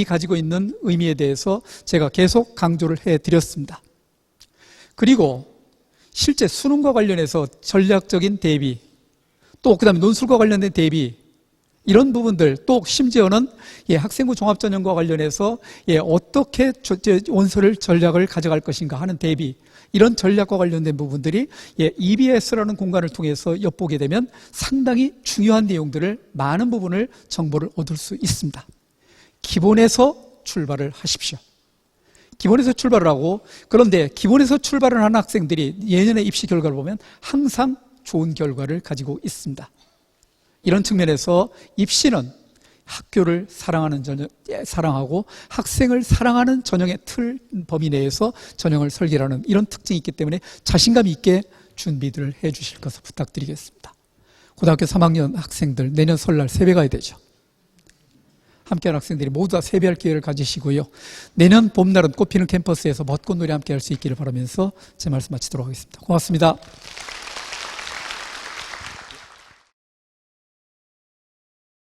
가지고 있는 의미에 대해서 제가 계속 강조를 해드렸습니다. 그리고 실제 수능과 관련해서 전략적인 대비, 또 그 다음에 논술과 관련된 대비, 이런 부분들, 또 심지어는 학생부 종합전형과 관련해서 어떻게 원서를 전략을 가져갈 것인가 하는 대비, 이런 전략과 관련된 부분들이 EBS라는 공간을 통해서 엿보게 되면 상당히 중요한 내용들을, 많은 부분을 정보를 얻을 수 있습니다. 기본에서 출발을 하십시오. 기본에서 출발을 하고, 그런데 기본에서 출발을 하는 학생들이 예년의 입시 결과를 보면 항상 좋은 결과를 가지고 있습니다. 이런 측면에서 입시는 학교를 사랑하는 전형, 사랑하고 학생을 사랑하는 전형의 틀 범위 내에서 전형을 설계하는 이런 특징이 있기 때문에 자신감 있게 준비들을 해 주실 것을 부탁드리겠습니다. 고등학교 3학년 학생들 내년 설날 세배 가야 되죠. 함께하는 학생들이 모두 다 세배할 기회를 가지시고요. 내년 봄날은 꽃피는 캠퍼스에서 벚꽃놀이 함께할 수 있기를 바라면서 제 말씀 마치도록 하겠습니다. 고맙습니다.